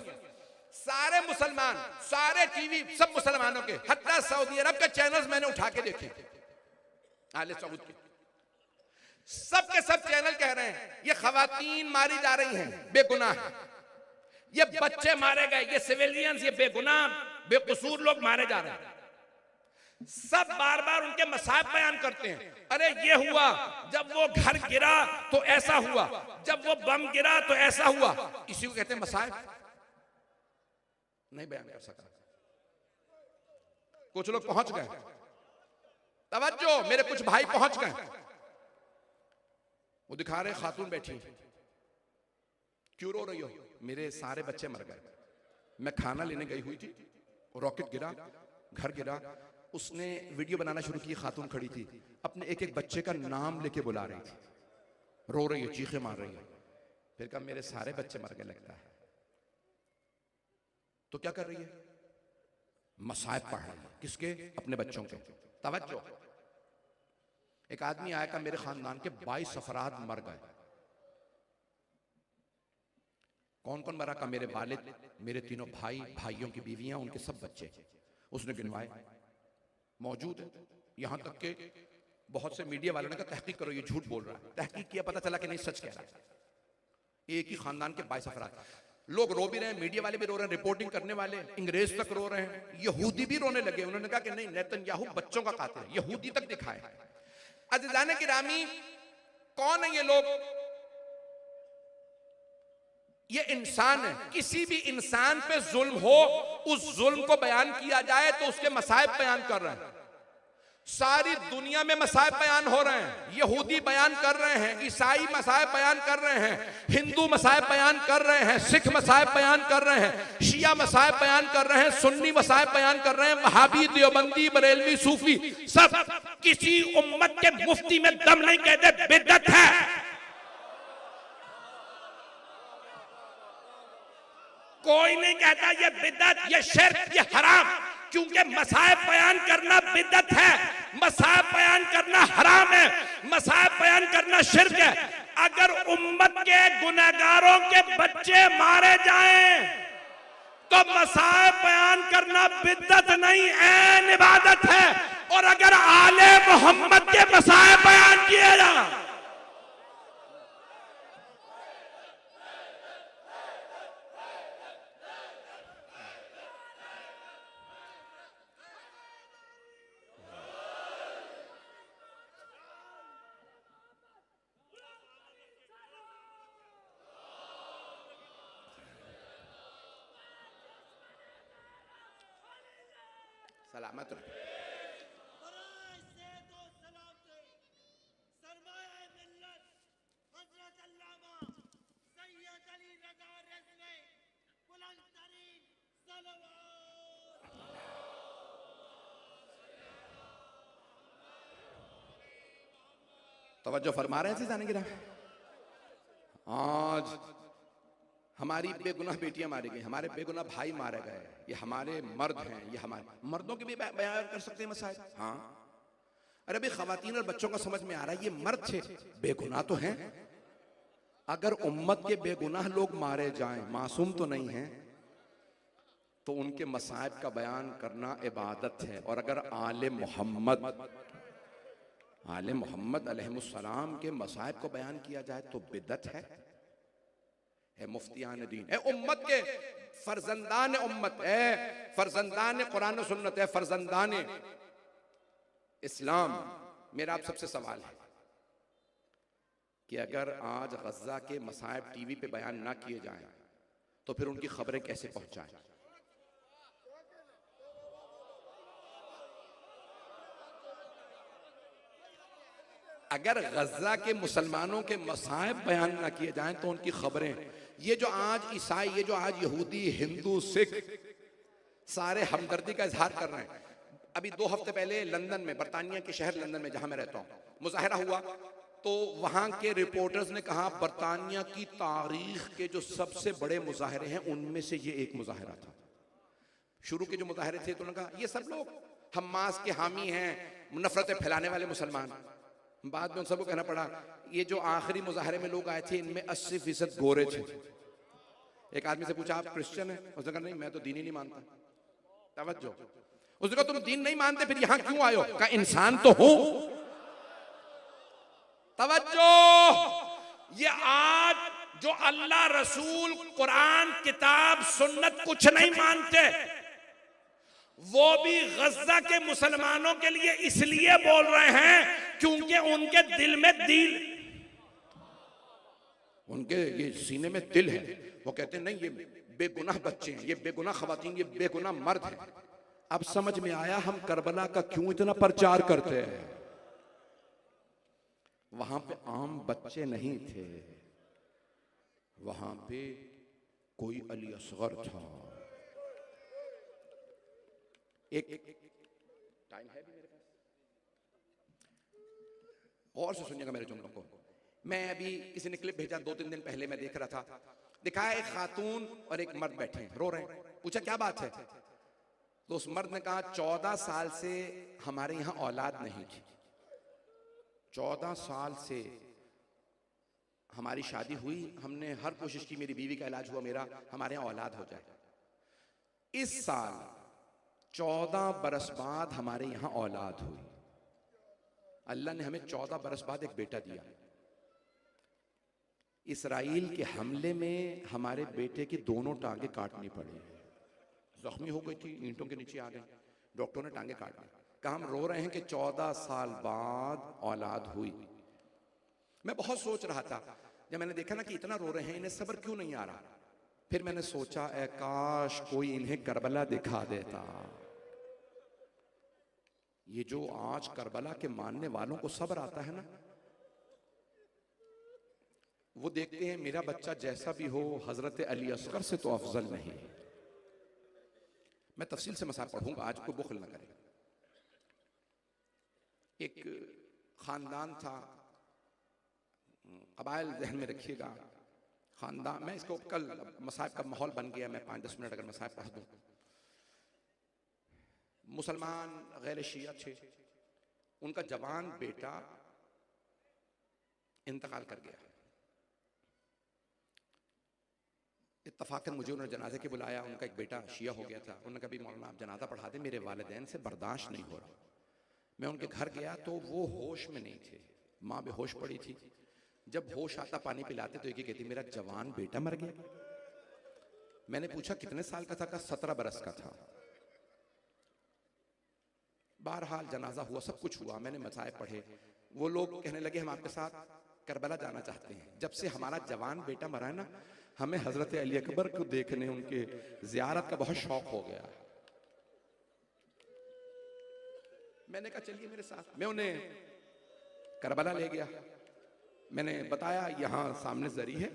सारे मुसलमान, सारे टीवी, सब मुसलमानों के, हत्ता सऊदी अरब के चैनल्स मैंने उठा के देखे, आले सऊद के, सब के सब चैनल कह रहे हैं ये खवातीन मारी जा रही हैं बेगुनाह, ये बच्चे मारे गए, ये सिविलियंस, ये बेगुनाह बेकसूर लोग मारे जा रहे हैं। सब बार बार उनके मसाइब बयान करते हैं। अरे ये हुआ, जब वो घर गिरा तो ऐसा हुआ, जब वो बम गिरा तो ऐसा हुआ। इसी को कहते हैं मसाइब। नहीं बयान कर सका। कुछ लोग पहुंच गए, तवज्जो, मेरे कुछ भाई पहुंच गए, वो दिखा रहे खातून बैठी, क्यों रो रही हो? मेरे सारे बच्चे मर गए। मैं खाना लेने गई हुई थी, रॉकेट गिरा, घर गिरा, उसने वीडियो बनाना शुरू की, खातून खड़ी थी, अपने एक एक बच्चे का नाम लेके बुला रही थी, रो रही है, चीखें मार रही है। फिर कहा मेरे सारे बच्चे मर गए लगता है। तो क्या कर रही है? मसाइब पढ़ रही है। किसके? अपने बच्चों के। तवज्जो। एक आदमी आया का मेरे खानदान के 22 अफराद मर गए। कौन कौन मरा? का मेरे वालिद, मेरे तीनों भाई, भाइयों की बीवियां, उनके सब बच्चे। उसने गिनवाए, मौजूद है। यहां तक के बहुत से मीडिया वालों ने कहा तहकीक करो, ये झूठ बोल रहा है। तहकीक किया, पता चला कि नहीं, सच कह रहा है। एक ही खानदान के 22 अफराद। लोग रो भी रहे हैं, मीडिया वाले भी रो रहे हैं, रिपोर्टिंग करने वाले अंग्रेज तक रो रहे हैं, यहूदी भी रोने लगे। उन्होंने कहा कि नहीं, नेतन्याहू बच्चों का कातिल है, यहूदी तक दिखाए। अज़ीज़ान गिरामी, कौन है ये लोग? ये इंसान है। किसी भी इंसान पे जुल्म हो, उस जुल्म को बयान किया जाए तो उसके मसाइब बयान कर रहे हैं। सारी दुनिया में मसाइब बयान हो रहे हैं। यहूदी बयान कर रहे हैं, ईसाई मसाइब बयान कर रहे हैं, हिंदू मसाइब बयान कर रहे हैं, सिख मसाइब बयान कर रहे हैं, शिया मसाइब बयान कर रहे हैं, सुन्नी मसाइब बयान कर रहे हैं, वहाबी, देवबंदी, बरेलवी, सूफी, सब। किसी उम्मत के मुफ्ती में दम नहीं कहते बिदअत है। कोई नहीं कहता ये बिदअत, ये शिर्क, ये हराम, क्योंकि मसाइब बयान करना बिदअत है, मसाइब बयान करना हराम है, मसाइब बयान करना शिर्क है। अगर उम्मत के गुनहगारों के बच्चे मारे जाएं तो मसाइब बयान करना बिदअत नहीं, ऐन इबादत है। और अगर आले मोहम्मद के मसाइब बयान किए जाएं, सलामत रहे। तवज्जो फरमा रहे हैं जाने गिरा। आज हमारी बेगुनाह बेटियां मारी गई, हमारे बेगुनाह भाई मारे गए, ये हमारे मर्द हैं, ये हमारे मर्दों के भी बयान कर सकते हैं मसाइल। हाँ, अरे भाई खवातीन और बच्चों को समझ में आ रहा है ये मर्द थे, बेगुनाह तो हैं। अगर उम्मत के बेगुनाह लोग मारे जाएं, मासूम तो नहीं हैं, तो उनके मसाइब का बयान करना इबादत है। और अगर आले मोहम्मद अलैहिस्सलाम के मसाइब को बयान किया जाए तो बिदअत है मुफ्तियान दीन है, उम्मत के फर्जंदान उम्मत है, फर्जंदान कुरान और सुन्नत है, फर्जंदान इस्लाम। मेरा आप सबसे सवाल है कि अगर आज गज़ा के मसाइब टीवी पे बयान ना किए जाएं तो फिर उनकी खबरें कैसे पहुंचाएं? अगर गज़ा के मुसलमानों के मसाइब बयान ना किए जाएं तो उनकी खबरें, ये जो आज ईसाई, ये जो आज यहूदी, हिंदू, सिख सारे हमदर्दी का इजहार कर रहे हैं। अभी 2 हफ्ते पहले लंदन में, बरतानिया के शहर लंदन में जहां मैं रहता हूं, मुजाहिरा हुआ तो वहां के रिपोर्टर्स ने कहा बरतानिया की तारीख के जो सबसे बड़े मुजाहिरे हैं उनमें से ये एक मुजाहिरा था। शुरू के जो मुजाहिरे थे तो उन्होंने कहा ये सब लोग हमास के हामी हैं, नफरतें फैलाने वाले मुसलमान। बाद में उन सबको कहना पड़ा ये जो आखिरी मुजाहरे में लोग आए थे इनमें 80% गोरे थे। एक आदमी से पूछा आप क्रिश्चियन हैं? उसने कहा नहीं, मैं तो दीन ही नहीं मानता। तवज्जो। उसने कहा तुम दीन नहीं मानते फिर यहां क्यों आए हो? कहा इंसान तो हूं। तवज्जो। ये आज जो अल्लाह, रसूल, कुरान, किताब, सुन्नत कुछ नहीं मानते, वो भी गज़ा के मुसलमानों के लिए इसलिए बोल रहे हैं क्योंकि उनके दिल में दिल, उनके ये सीने में दिल है। वो कहते हैं नहीं ये बेगुनाह बच्चे हैं, ये बेगुनाह खवातीन, ये बेगुनाह मर्द हैं। अब समझ में आया हम करबला का क्यों इतना प्रचार करते हैं। वहां पे आम बच्चे नहीं थे, वहां पे कोई अली असगर था, एक टाइम है भी मेरे पास, और से सुनिएगा मेरे जुमलों को। मैं अभी किसी ने क्लिप भेजा 2-3 दिन पहले, मैं देख रहा था, दिखाया एक खातून और एक मर्द बैठे हैं, रो रहे हैं। पूछा क्या बात है, तो उस मर्द ने कहा 14 साल से हमारे यहां औलाद नहीं थी, 14 साल से हमारी शादी हुई, हमने हर कोशिश की, मेरी बीवी का इलाज हुआ, मेरा हमारे यहाँ औलाद हो जाए। इस साल 14 बरस बाद हमारे यहाँ औलाद हुई। अल्लाह ने हमें 14 बरस बाद एक बेटा दिया। इसराइल के हमले में हमारे बेटे की दोनों टांगे काटनी पड़ी, जख्मी हो गई थी, ईंटों के नीचे आ गई, डॉक्टर ने टांगे काट दी। कहा हम रो रहे हैं कि 14 साल बाद औलाद हुई। मैं बहुत सोच रहा था जब मैंने देखा ना कि इतना रो रहे हैं, इन्हें सब्र क्यों नहीं आ रहा। फिर मैंने सोचा ऐ काश कोई इन्हें करबला दिखा देता। ये जो आज करबला के मानने वालों को सब्र आता है ना, वो देखते हैं मेरा बच्चा जैसा भी हो हजरत अली असगर से तो अफजल नहीं। मैं तफसील से मसाला पढ़ूंगा, आज कोई बुखल ना करे। एक खानदान था, कबाइल जहन में रखिएगा, खानदान, मैं इसको कल मसाइब का माहौल बन गया, मैं 5-10 मिनट अगर मसाइब पढ़ दूं। मुसलमान गैर शिया थे, उनका जवान बेटा इंतकाल कर गया। इत्तफाकन मुझे उन्होंने जनाजे के बुलाया, उनका एक बेटा शिया हो गया था। उन्होंने कहा मौलाना आप जनाजा पढ़ा दें, मेरे वालिदैन से बर्दाश्त नहीं हो रहा। मैं उनके घर गया तो वो होश में नहीं थे, माँ बेहोश पड़ी थी। जब होश आता पानी पिलाते तो एक ही कहती मेरा जवान बेटा मर गया। मैंने पूछा कितने साल का था, कहा 17 बरस का था। बहरहाल जनाजा हुआ, सब कुछ हुआ, मैंने मसाइब पढ़े। वो लोग कहने लगे हम आपके साथ करबला जाना चाहते हैं। जब से हमारा जवान बेटा मरा है ना, हमें हजरत अली अकबर को देखने, उनके जियारत का बहुत शौक हो गया। मैंने कहा चलिए मेरे साथ। मैं उन्हें करबला ले गया। मैंने बताया यहाँ सामने जरी है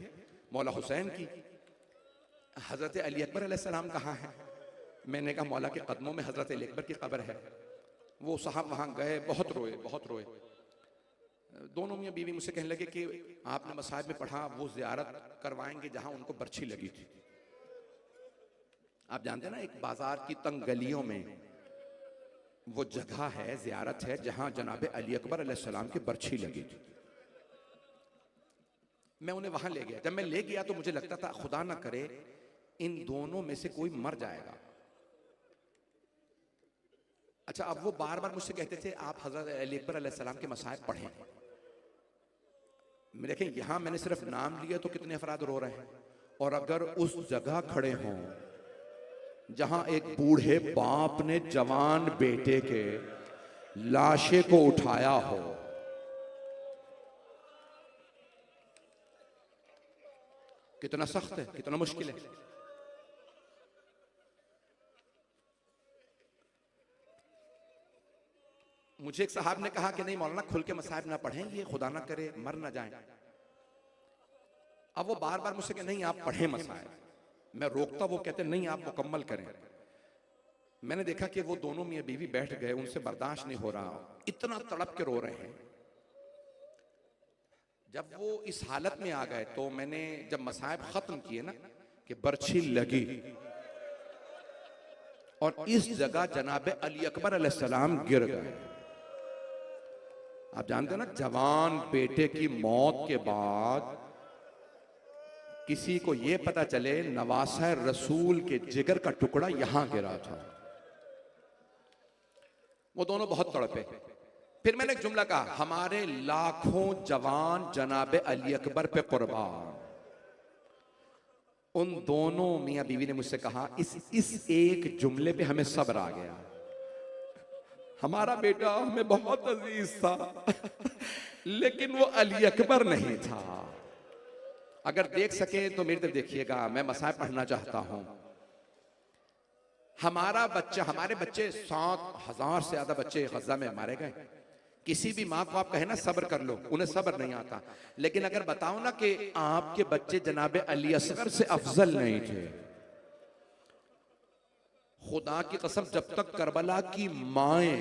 मौला हुसैन की, हजरत अली अकबर अलैहिस्सलाम कहाँ है। मैंने कहा मौला के कदमों में हजरत अली अकबर की कब्र है। वो साहब वहाँ गए, बहुत रोए, बहुत रोए। दोनों मियाँ बीवी मुझसे कहने लगे कि आपने मसाइब में पढ़ा वो जियारत करवाएंगे जहां उनको बर्छी लगी थी। आप जानते हैं ना, एक बाजार की तंग गलियों में वो जगह है, जियारत है, जहां जनाब अली अकबर अलैहिस्सलाम की बर्छी लगी थी। मैं उन्हें वहां ले गया। जब मैं ले गया तो मुझे लगता था खुदा ना करे इन दोनों में से कोई मर जाएगा। अच्छा, अब वो बार बार मुझसे कहते थे आप हजरत अली अकबर अलैहिस्सलाम के मसाइब पढ़ें। देखें यहां मैंने सिर्फ नाम लिया तो कितने अफराद रो रहे हैं। और अगर उस जगह खड़े हों जहां एक बूढ़े बाप ने जवान बेटे के लाशे को उठाया हो, कितना सख्त है, कितना मुश्किल है। मुझे एक साहब ने कहा कि नहीं मौलाना खुल के मसाइब ना पढ़ें, ये खुदा ना करे मर ना जाएं। अब वो बार बार मुझसे कहे नहीं आप पढ़ें मसाइब। मैं रोकता, वो कहते नहीं आप मुकम्मल करें। मैंने देखा कि वो दोनों मियां बीवी बैठ गए, उनसे बर्दाश्त नहीं हो रहा, इतना तड़प के रो रहे हैं। जब वो इस हालत में आ गए तो मैंने जब मसाइब खत्म किए ना कि बर्छी लगी और इस जगह जनाब अली अकबर अलैहिस्सलाम गिर गए। आप जानते हैं ना, जवान बेटे की मौत के बाद किसी को यह पता चले नवासा रसूल के जिगर का टुकड़ा यहां गिरा था। वो दोनों बहुत तड़पे। फिर मैंने एक जुमला कहा, हमारे लाखों जवान जनाब अली अकबर पे कुर्बान। उन दोनों मियां बीवी ने मुझसे कहा इस एक जुमले पे हमें सब्र आ गया। हमारा बेटा हमें बहुत अजीज था लेकिन वो अली अकबर नहीं था। अगर देख सके तो मेरी तरफ देखिएगा, मैं मसाइब पढ़ना चाहता हूं। हमारा बच्चा, हमारे बच्चे 7,000 से ज्यादा बच्चे गजा में मारे गए। किसी भी माँ को आप कहे ना सब्र कर लो, उन्हें सब्र नहीं आता। लेकिन अगर बताओ ना कि आपके बच्चे जनाब अली असगर से अफजल नहीं थे, खुदा की कसम, जब तक करबला की माएं,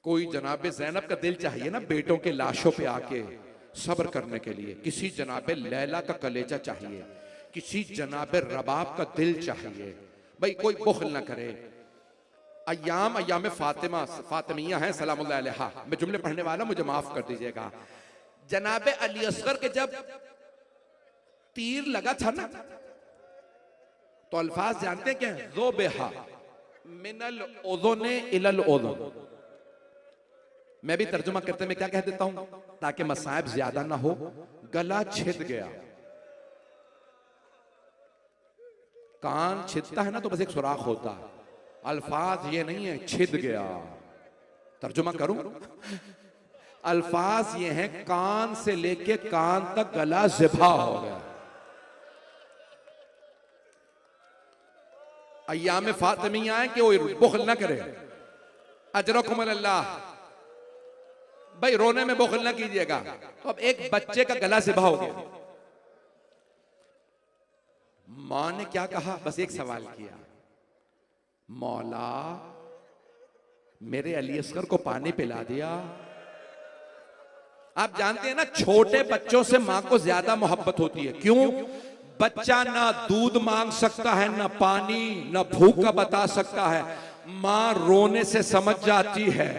कोई जनाबे ज़ैनब का दिल चाहिए ना बेटों के लाशों पे आके सब्र करने के लिए, किसी जनाबे लैला का कलेजा चाहिए, किसी जनाबे रबाब का दिल चाहिए, भाई कोई बुखल ना करे। अय्याम फातिमा फातिमिया हैं सलामुल्लाह अलैहा, मैं जुमले पढ़ने वाला, मुझे माफ कर दीजिएगा। जनाबे अली असगर के जब तीर लगा था ना, तो अल्फाज जानते हैं क्या? ज़ोबेहा मिनल ओज़ोने इलल ओज़ोन। मैं भी तर्जुमा करते में क्या कह देता हूं ताकि मसाइब ज्यादा ना हो, गला छिद गया। कान छिदता है ना तो बस एक सुराख होता है, अल्फाज ये नहीं है छिद गया। तर्जुमा करूं, अल्फाज ये हैं कान से लेके कान तक गला ज़िबा हो गया। अय्याम फातिमिया है कि वो बुखल ना करे। अजरकुम अल्लाह, भाई रोने में बुखल ना कीजिएगा। तो अब एक बच्चे का गला ज़िबा हो गया, मां ने क्या कहा? बस एक सवाल किया, मौला मेरे अली असगर को पानी पिला दिया। आप जानते हैं ना, छोटे बच्चों से मां को ज्यादा मोहब्बत होती है। क्यों? बच्चा ना दूध मांग सकता है, ना पानी, ना भूख का बता सकता है, मां रोने से समझ जाती है।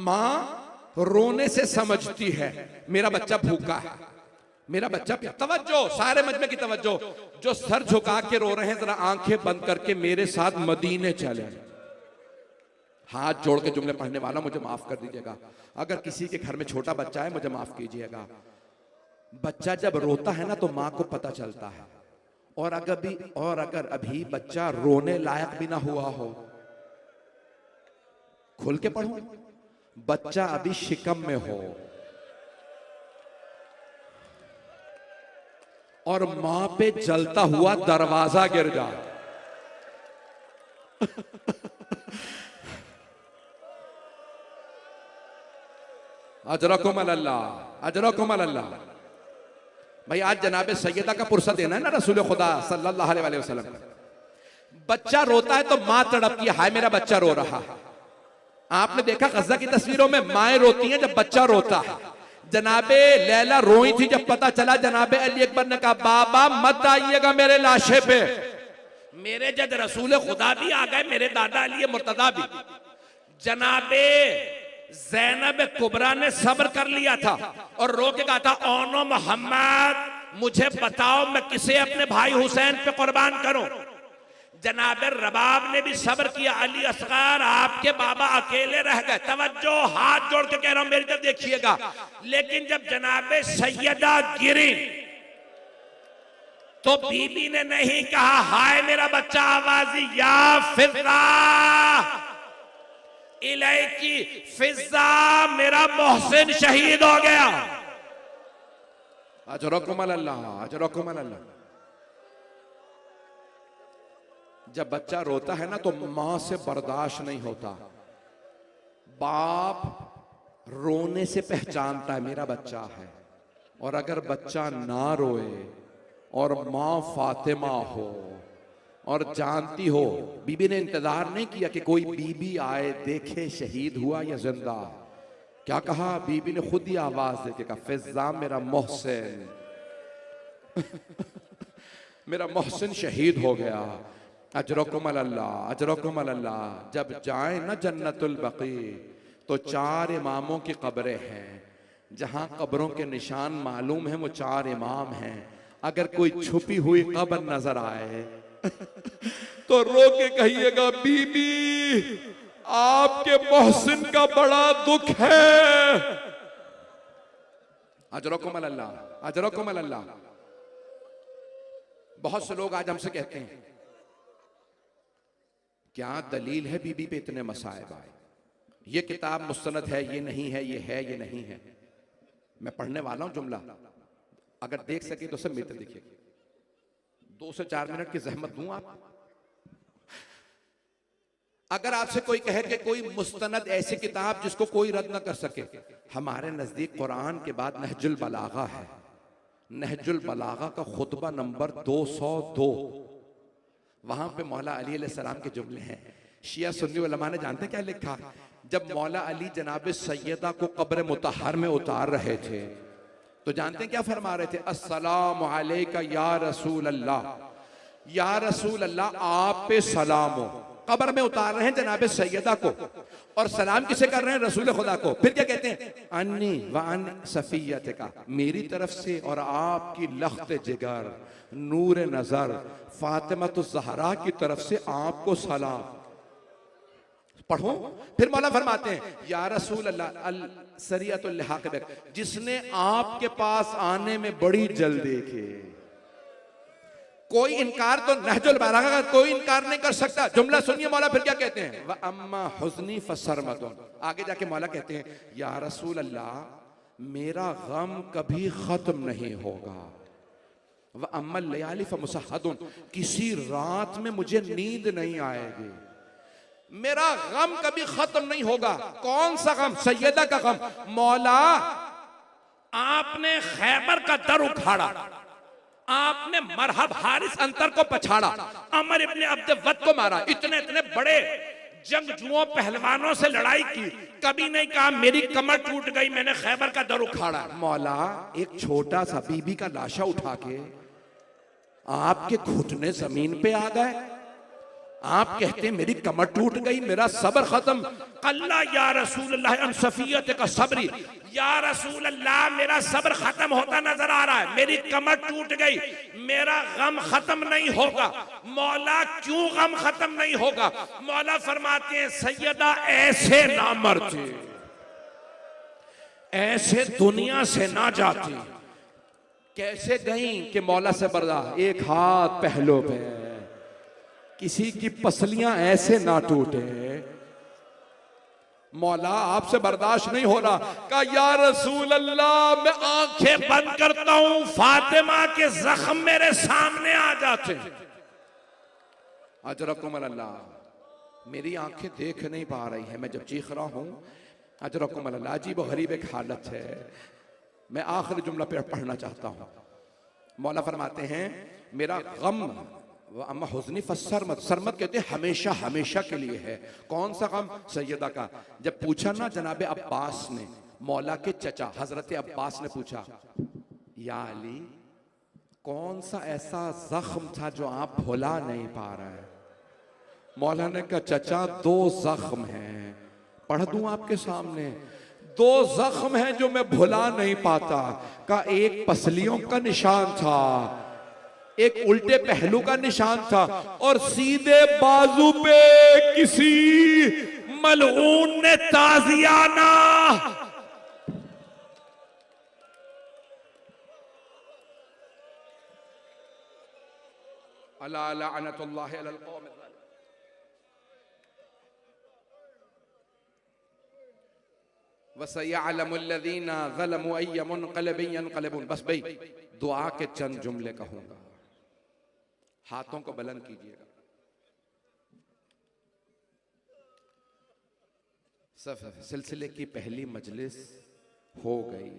मां रोने से समझती है मेरा बच्चा भूखा है, मेरा बच्चा प्यासा। तवज्जो, सारे मजमे की तवज्जो। जो सर झुका के रो रहे हैं, जरा आंखें बंद करके मेरे साथ मदीने चले। हाथ जोड़ के जुमले पढ़ने वाला मुझे माफ कर दीजिएगा। अगर किसी के घर में छोटा बच्चा है, मुझे माफ कीजिएगा। बच्चा जब रोता है ना तो मां को पता चलता है। और अगर अभी बच्चा रोने लायक भी ना हुआ हो, खुल के पढ़ो, बच्चा अभी शिकम में हो और मां पे जलता हुआ दरवाजा गिर जाए, अजरकुम अल्लाह, अजरकुम अल्लाह। भाई आज जनाबे सैयदा का पुरसा देना है ना रसूल खुदा सल्लल्लाहु अलैहि वसल्लम। बच्चा रोता है तो मां तड़पती है, हाय मेरा बच्चा रो रहा है। आपने देखा गज़ा की तस्वीरों में माएं रोती हैं जब बच्चा रोता है। जनाबे लैला रोई थी जब पता चला, जनाबे अली अकबर ने कहा बाबा मत आइएगा मेरे लाशे पे। मेरे जद रसूल खुदा भी आ गए, मेरे दादा अली मुर्तदा भी। जनाबे ज़ैनब कुबरा ने सब्र कर लिया था और रो के कहा था, ओनो मोहम्मद मुझे बताओ मैं किसे अपने भाई हुसैन पे कुर्बान करूं। जनाबे रबाब ने भी सब्र किया, अली असगर आपके बाबा अकेले रह गए। तवज्जो, हाथ जोड़ के कह रहा हूं मेरी तरफ देखिएगा। लेकिन जब जनाबे सैयदा गिरी तो बीबी ने नहीं कहा हाय मेरा बच्चा, आवाजी या फिजा इलाकी फिजा, मेरा मोहसिन शहीद हो गया। अजरकुम अल्लाह, अजरकुम अल्लाह। जब बच्चा रोता है ना तो मां से बर्दाश्त नहीं होता। बाप रोने से पहचानता है मेरा बच्चा है। और अगर बच्चा ना रोए और मां फातिमा हो और जानती हो, बीबी ने इंतजार नहीं किया कि कोई बीबी आए देखे शहीद हुआ या जिंदा। क्या कहा? बीबी ने खुद ही आवाज देके कहा फिजा मेरा मोहसिन मेरा मोहसिन शहीद हो गया। अजरकुम अल्लाह, अजरकुम अल्लाह। जब जाए ना जन्नतुल बकी तो 4 इमामों की कब्रें हैं। जहां कब्रों के निशान मालूम है वो 4 इमाम हैं। अगर कोई छुपी हुई कब्र नजर आए तो रो के कहिएगा बीबी आपके मोहसिन का बड़ा दुख है। अजरकुम अल्लाह, अजरकुम अल्लाह। बहुत से लोग आज हमसे कहते हैं क्या दलील है बीबी पे इतने मसाइब आए, ये किताब मुस्तनद है, ये नहीं है, ये है, ये नहीं है। मैं पढ़ने वाला हूं जुमला, अगर देख सके तो सब मित्र देखिए। 2 से 4 मिनट की जहमत दूं आप। अगर आपसे कोई कहे कि कोई मुस्तनद ऐसी किताब जिसको कोई रद्द ना कर सके, हमारे नजदीक कुरान के बाद नहजुल बलागा है। नहजुल बलागा का खुतबा नंबर 202, वहां पे मौला अली अलैहिस्सलाम के जुमले हैं। शिया सुन्नी उलमा ने जानते क्या लिखा? जब मौला अली जनाब सैयदा को कब्र मुतहर में उतार रहे थे तो जानते क्या फरमा रहे थे? अस्सलामु अलैका या रसूल अल्लाह, या रसूल अल्लाह आप पे सलाम हो। कब्र में उतार रहे हैं जनाब सैयदा को और सलाम किसे कर रहे हैं? रसूल खुदा को। फिर क्या कहते हैं? अन्नी व अन सफियत का, मेरी तरफ से और आपकी लख्त जिगर नूर नजर फातिमा ज़हरा की तरफ से आपको सलाम। पढ़ो। फिर मौला फरमाते हैं या रसूल अल्लाह अल सरियतुल लिहाक बिक, जिसने आपके पास आने में बड़ी जल्दी की। कोई इनकार तो नहजुल बलागा का कोई इनकार नहीं कर सकता। जुमला सुनिए मौला फिर क्या कहते हैं? व अम्मा हुज़्नी फसरमतुन, आगे जाके मौला कहते हैं या रसूल अल्लाह मेरा गम कभी खत्म नहीं होगा। व अम्मल लयाली फमुसहदुन, किसी रात में मुझे नींद नहीं आएगी। मेरा गम कभी खत्म नहीं होगा। कौन सा गम? सैयदा का गम। मौला आपने खैबर का दर उखाड़ा, आपने मरहब हारिस अंतर को पछाड़ा, अमर इब्ने अब्द वद को मारा, इतने इतने बड़े जंगजुओं पहलवानों से लड़ाई की, कभी नहीं कहा मेरी कमर टूट गई मैंने खैबर का दर उखाड़ा। मौला एक छोटा सा बीबी का लाशा उठा के आपके घुटने जमीन पे आ गए, आप कहते हैं मेरी कमर टूट गई, मेरा सब्र खत्म। अल्लाह या रसूल अल्लाह अन सफियत का सब्री, या रसूल अल्लाह मेरा सब्र खत्म होता नजर आ रहा है, मेरी कमर टूट गई, मेरा गम खत्म नहीं होगा। मौला क्यों गम खत्म नहीं होगा? मौला फरमाते हैं सैयदा ऐसे ना मरती, ऐसे दुनिया से ना जाती। कैसे गई कि मौला से बर्दा एक हाथ पहलू पे, किसी की पसलियां ऐसे ना टूटे। मौला आपसे बर्दाश्त नहीं हो रहा। कहा या रसूल अल्लाह मैं आंखें बंद करता हूं, फातिमा के जख्म मेरे सामने आ जाते। अजरकुम अल्लाह, मेरी आंखें देख नहीं पा रही है मैं जब चीख रहा हूं। अजरकुम अल्लाह, अजीब व गरीब एक हालत है। मैं आखिरी जुमला पे पढ़ना चाहता हूं। मौला फरमाते हैं मेरा गम अम्मा हुज़्नी फसरमत, सरमत कहते हैं हमेशा हमेशा के लिए है। कौन सा गम? सैयदा का। जब पूछा ना जनाबे अब्बास ने, मौला के चचा हजरत अब्बास ने पूछा या अली कौन सा ऐसा जख्म था जो आप भुला नहीं पा रहे? मौला ने कहा चचा दो जख्म हैं, पढ़ दूं आपके सामने। दो जख्म हैं जो मैं भुला नहीं पाता। का एक पसलियों का निशान था, एक उल्टे पहलू का निशान था, और सीधे बाजू पे किसी मलऊन ने ताजियाना अला लअनतुल्लाहि अलल कौम वसयअलमुल्लज़ीना ज़लमू अय्य मुनक़लिबिन यनक़लिबून। बस भाई दुआ के चंद जुमले कहूंगा, हाथों को बुलंद कीजिएगा। सिलसिले की पहली मजलिस हो गई।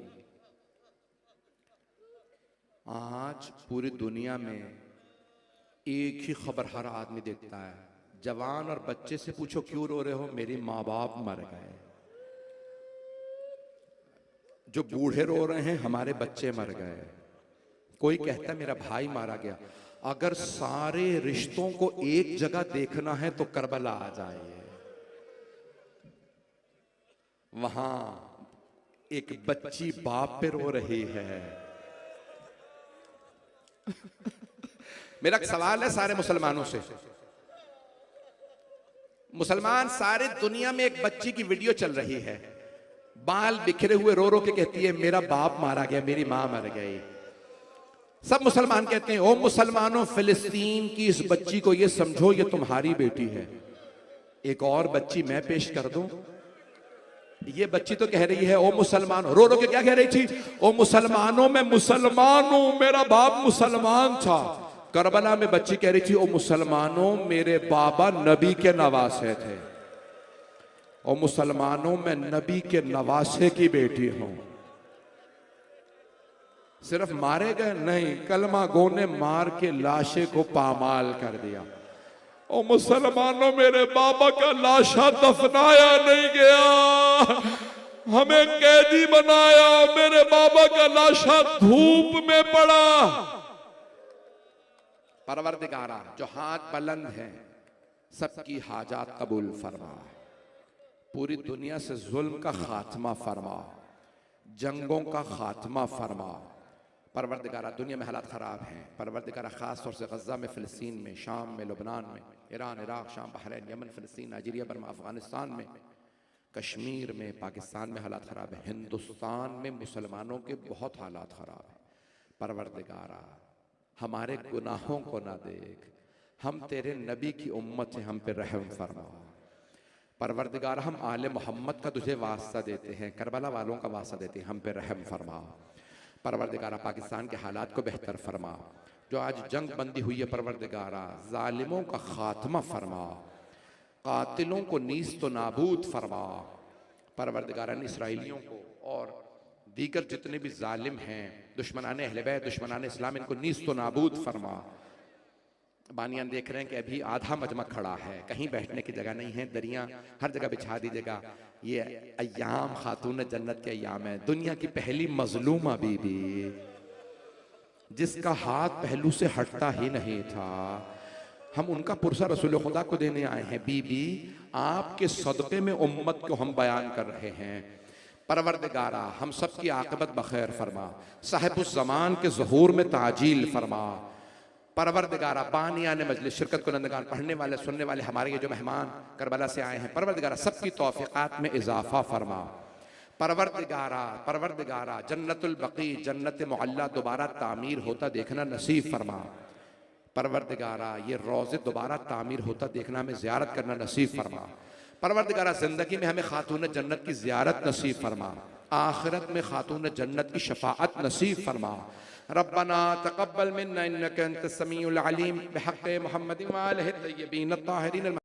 आज पूरी दुनिया में एक ही खबर हर आदमी देखता है। जवान और बच्चे से पूछो क्यों रो रहे हो? मेरी माँ बाप मर गए। जो बूढ़े रो रहे हैं हमारे बच्चे मर गए। कोई कहता है मेरा भाई मारा गया। अगर सारे रिश्तों को एक जगह देखना है तो करबला आ जाइए। वहां एक बच्ची बाप पे रो रही है। मेरा सवाल है सारे मुसलमानों से। मुसलमान सारे दुनिया में एक बच्ची की वीडियो चल रही है, बाल बिखरे हुए, रो रो के कहती है मेरा बाप मारा गया, मेरी मां मर गई। सब मुसलमान कहते हैं ओ मुसलमानों, फिलिस्तीन की इस बच्ची को ये समझो ये तुम्हारी बेटी है। एक और बच्ची मैं पेश कर दूं। ये बच्ची तो कह रही है ओ मुसलमान, रो रो के क्या कह रही थी? ओ मुसलमानों मैं मुसलमान हूं, मेरा बाप मुसलमान था। करबला में बच्ची कह रही थी ओ मुसलमानों मेरे बाबा नबी के नवासे थे। ओ मुसलमानों मैं नबी के नवासे की बेटी हूं। सिर्फ मारे गए नहीं, कलमा गो ने मार के लाशे को पामाल कर दिया। ओ मुसलमानों, मेरे बाबा का लाशा दफनाया नहीं गया, हमें कैदी बनाया, मेरे बाबा का लाशा धूप में पड़ा। परवरदिगारा जो हाथ बुलंद है सबकी हाजात कबूल फरमा, पूरी दुनिया से जुल्म का खात्मा फरमा, जंगों का खात्मा फरमा। परवरदिगारा दुनिया में हालात ख़राब हैं, परवरदिगारा ख़ास तौर से गज़ा में, फ़िलिस्तीन में, शाम में, लुबनान में, ईरान, इराक़, शाम, बहरीन, यमन, फ़िलिस्तीन, नाइजीरिया, बर्मा, अफ़गानिस्तान में, कश्मीर में, पाकिस्तान में हालात ख़राब है, हिंदुस्तान में मुसलमानों के बहुत हालात ख़राब हैं। परवरदिगारा हमारे गुनाहों को ना देख, हम तेरे नबी की उम्मत हैं, हम पे रहम फरमा। परवरदिगार हम आले मोहम्मद का तुझे वास्ता देते हैं, करबला वालों का वास्ता देते हैं, हम पे रहम फरमा। परवरदिगारा पाकिस्तान के हालात को बेहतर फरमा, जो आज जंग बंदी हुई है परवरदिगारा जालिमों का खात्मा फरमा, कातिलों को नीस्त तो नाबूद फरमा। परवरदिगारा इसराइलियों को और दीगर जितने भी जालिम हैं, दुश्मनान अहले बैत, दुश्मनान इस्लाम, इनको नीस्त तो नाबूद फरमा। बानियान देख रहे हैं कि अभी आधा मजमा खड़ा है, कहीं बैठने की जगह नहीं है, दरियां हर जगह बिछा दीजिएगा। ये अय्याम खातून जन्नत के अय्याम है, दुनिया की पहली मजलूमा बीबी जिसका हाथ पहलू से हटता ही नहीं था, हम उनका पुरसा रसूल खुदा को देने आए हैं। बीबी आपके सदक़े में उम्मत को हम बयान कर रहे हैं। परवरदिगारा हम सब की आक़िबत बखैर फरमा, साहिबुस ज़मान के ज़हूर में ताजील फरमा। परवरदिगारा बानियान मजलिस, शिरकत कुनंदगान, पढ़ने वाले, सुनने वाले, हमारे ये जो मेहमान करबला से आए हैं, परवरदिगारा सबकी तौफ़ीक़ात में इजाफ़ा फरमा। परवरदिगारा जन्नतुल बक़ी, जन्नत मुअल्ला दोबारा तामीर होता देखना नसीब फरमा। परवरदिगारा ये रोज़े दोबारा तामीर होता देखना हमें ज़ियारत करना नसीब फरमा। परवरदिगारा ज़िंदगी में हमें खातून जन्नत की ज़ियारत नसीब फरमा, आखिरत में खातून जन्नत की शफ़ाअत नसीब फरमा। रब्बना तक़ब्बल मिन्ना इन्नका अंतस समीउल अलीम बिहक़्क़ि मुहम्मदिन व आलिहि तय्यबीन अत्ताहिरीन।